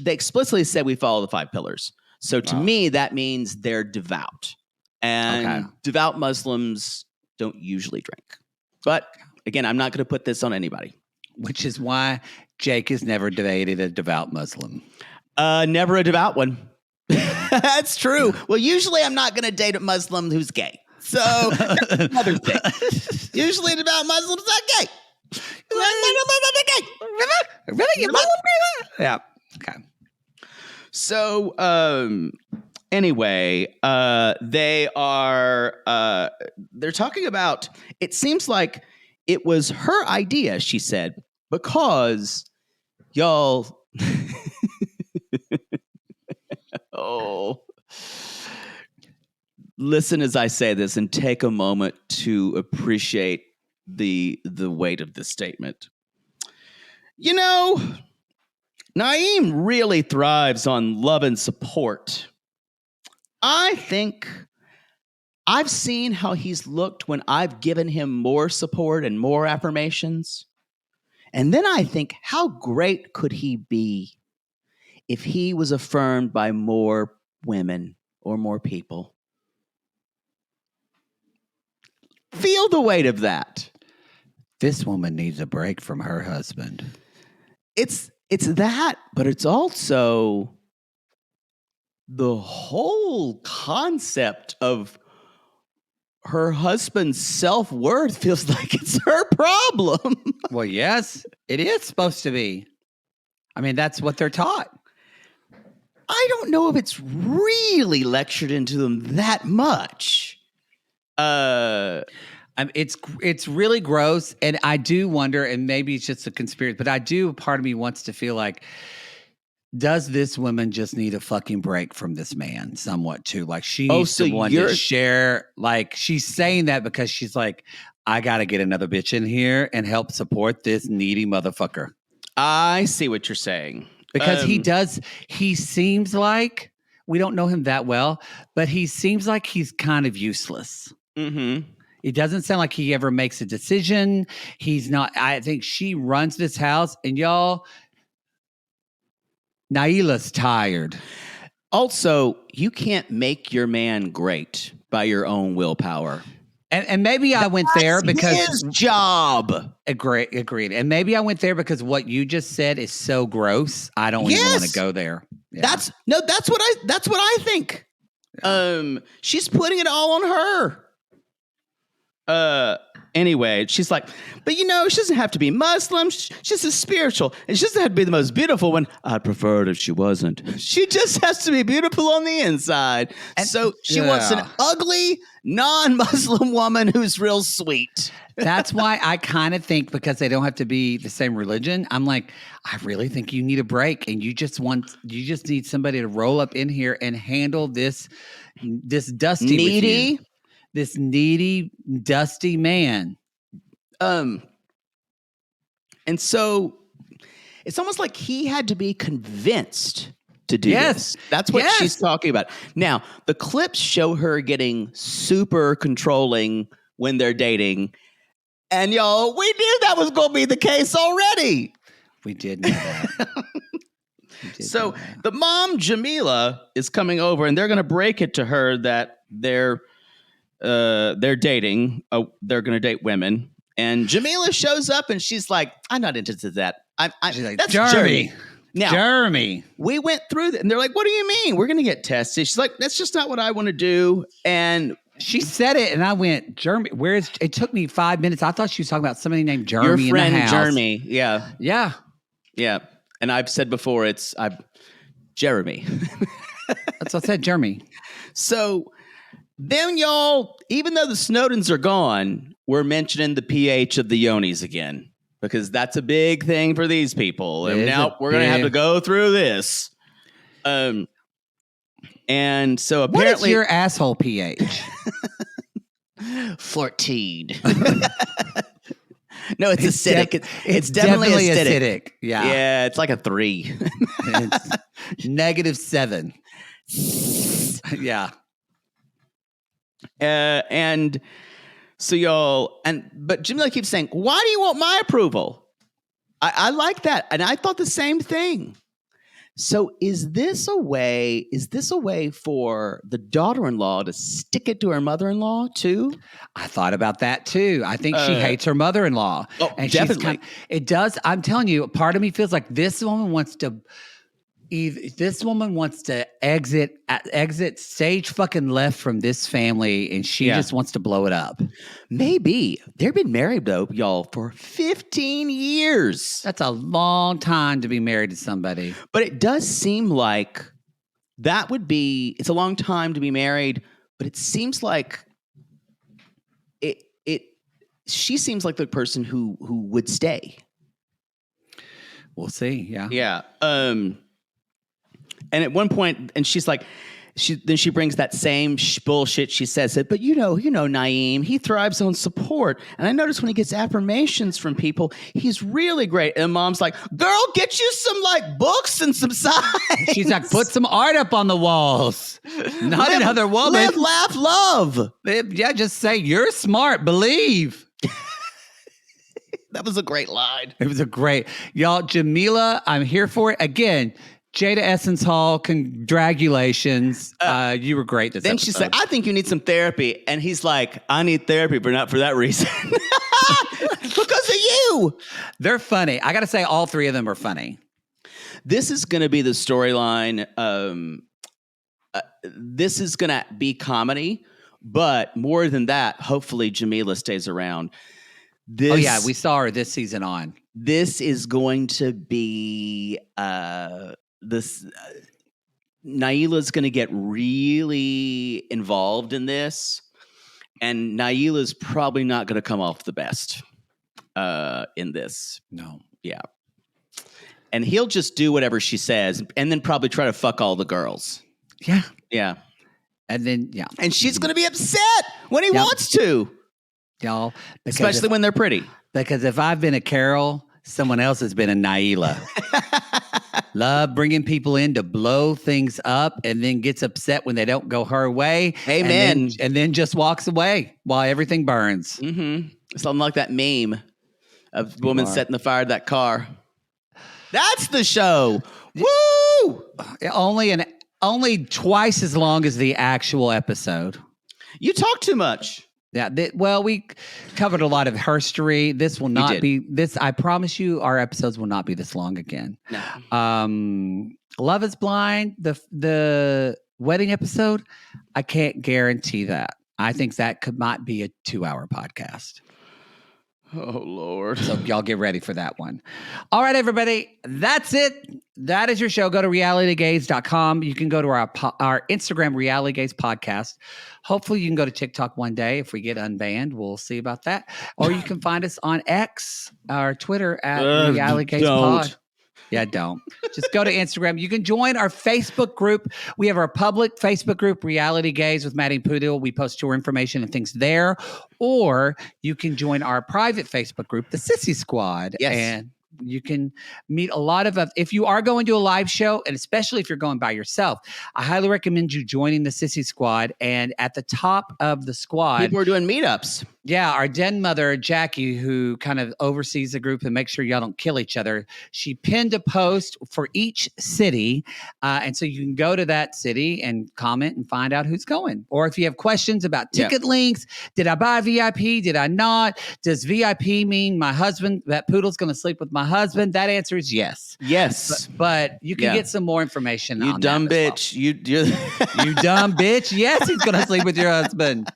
explicitly said we follow the 5 pillars. So to me, that means they're devout, and devout Muslims don't usually drink. But again, I'm not going to put this on anybody. Which is why Jake has never dated a devout Muslim. Never a devout one. That's true. Well, usually I'm not going to date a Muslim who's gay. So that's another thing. Usually a devout Muslim's not gay. Really? You Muslim? Yeah. Okay. So anyway, they're talking about, it seems like it was her idea, she said, because y'all listen as I say this and take a moment to appreciate the weight of this statement. You know, Naeem really thrives on love and support. I think I've seen how he's looked when I've given him more support and more affirmations. And then I think, how great could he be if he was affirmed by more women or more people? Feel the weight of that. This woman needs a break from her husband. It's that, but it's also the whole concept of her husband's self-worth feels like it's her problem. Well, yes, it is supposed to be. I mean, that's what they're taught. I don't know if it's really lectured into them that much. It's really gross, and I do wonder, and maybe it's just a conspiracy, but I do. Part of me wants to feel like, does this woman just need a fucking break from this man, somewhat too? Like she needs so someone to you're- share. Like she's saying that because she's like, I got to get another bitch in here and help support this needy motherfucker. I see what you're saying. Because he seems like, we don't know him that well, but he seems like he's kind of useless. Mm-hmm. It doesn't sound like he ever makes a decision. He's not, I think she runs this house, and y'all, Naila's tired. Also, you can't make your man great by your own willpower. And maybe I went there because his job. Agreed. And maybe I went there because what you just said is so gross. I don't even want to Yes. go there. Yeah. That's what I think. She's putting it all on her. Anyway, she's like, but she doesn't have to be Muslim. She's a spiritual, and she doesn't have to be the most beautiful one. I'd prefer it if she wasn't. She just has to be beautiful on the inside. And so she wants an ugly, non-Muslim woman who's real sweet. That's why I kind of think, because they don't have to be the same religion, I'm like, I really think you need a break, and you just need somebody to roll up in here and handle this dusty Needy. with you. This needy, dusty man. And so it's almost like he had to be convinced to do this. That's what she's talking about. Now, the clips show her getting super controlling when they're dating. And y'all, we knew that was going to be the case already. We did know that. So the mom, Jamila, is coming over, and they're going to break it to her that they're dating. They're going to date women. And Jamila shows up, and she's like, I'm not interested in that. She's like, that's Jeremy. Now, Jeremy. we went through that, and they're like, what do you mean? We're going to get tested. She's like, that's just not what I want to do. And she said it, and I went, Jeremy, it took me 5 minutes. I thought she was talking about somebody named Jeremy your friend in the house. Jeremy. Yeah. Yeah. Yeah. And I've said before, Jeremy. That's what I said, Jeremy. So then, y'all, even though the Snowdens are gone, we're mentioning the pH of the yonis again, because that's a big thing for these people. And now we're going to have to go through this. And so apparently, what is your asshole pH? 14. No, it's acidic. It's definitely acidic. Yeah. Yeah, it's like a 3. It's -7. Yeah. And so y'all, but Jamila keeps saying, why do you want my approval? I like that. And I thought the same thing. So is this a way for the daughter-in-law to stick it to her mother-in-law too? I thought about that too. I think she hates her mother-in-law. Oh, and definitely. It does. I'm telling you, part of me feels like this woman wants to exit stage fucking left from this family, and she just wants to blow it up. Maybe. They've been married, though, y'all, for 15 years. That's a long time to be married to somebody. But it does seem like it's a long time to be married, but it seems like she seems like the person who would stay. We'll see. Yeah. Yeah. And at one point, and she's like, she brings that same bullshit. She says it, but you know, Naeem, he thrives on support. And I notice when he gets affirmations from people, he's really great. And Mom's like, girl, get you some like books and some signs. She's like, put some art up on the walls. Not another woman. Live, laugh, love. Yeah, just say you're smart. Believe. That was a great line. It was y'all. Jamila, I'm here for it again. Jada Essence Hall, congratulations. You were great this Then episode. she's like, I think you need some therapy. And he's like, I need therapy, but not for that reason. Because of you. They're funny. I got to say, all three of them are funny. This is going to be the storyline. This is going to be comedy. But more than that, hopefully Jamila stays around. We saw her this season on. This is going to be... Naila's going to get really involved in this, And Naila's probably not going to come off the best in this. No. Yeah. And he'll just do whatever she says and then probably try to fuck all the girls. Yeah. Yeah. And then, yeah. And she's going to be upset when he Yep. wants to, Y'all. especially when they're pretty. Because if I've been a Carol, someone else has been a Naila. Love bringing people in to blow things up and then gets upset when they don't go her way. Amen. And then just walks away while everything burns. Mm-hmm. Something like that meme of the woman are. setting the fire to that car. That's the show. Woo! Only twice as long as the actual episode. You talk too much. Yeah. We covered a lot of herstory. This will not did. be this. I promise you, our episodes will not be this long again. No. Love is Blind, the wedding episode. I can't guarantee that. I think that might be a 2-hour podcast. Oh, Lord. So y'all get ready for that one. All right, everybody. That's it. That is your show. Go to realitygaze.com. You can go to our Instagram, Reality Gaze Podcast. Hopefully you can go to TikTok one day. If we get unbanned, we'll see about that. Or you can find us on X, our Twitter at Reality Gaze Pod. Yeah, don't. Just go to Instagram. You can join our Facebook group. We have our public Facebook group, Reality Gaze with Maddie Pudil. We post tour information and things there. Or you can join our private Facebook group, the Sissy Squad. Yes. And you can meet a lot of, if you are going to a live show, and especially if you're going by yourself, I highly recommend you joining the Sissy Squad. And at the top of the squad, People are doing meetups. yeah, our den mother, Jackie, who kind of oversees the group and makes sure y'all don't kill each other, she pinned a post for each city. And so you can go to that city and comment and find out who's going. Or if you have questions about ticket links, did I buy VIP? Did I not? Does VIP mean my husband, that poodle's going to sleep with my husband? That answer is yes. Yes. But you can get some more information You on dumb that as well. bitch. You dumb bitch. Yes, he's going to sleep with your husband.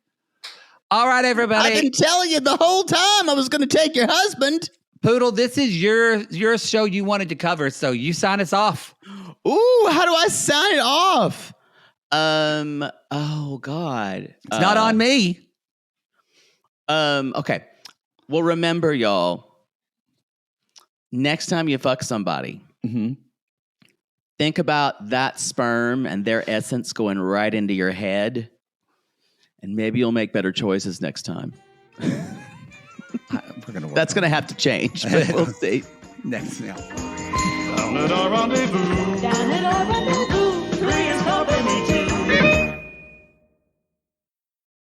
All right, everybody. I've been telling you the whole time I was going to take your husband. Poodle, this is your show you wanted to cover, so you sign us off. Ooh, how do I sign it off? Oh God. It's not on me. Okay. Well, remember, y'all, next time you fuck somebody, think about that sperm and their essence going right into your head. And maybe you'll make better choices next time. That's going to have to change, but we'll see. Next. Yeah. Down at our rendezvous. Down at our rendezvous.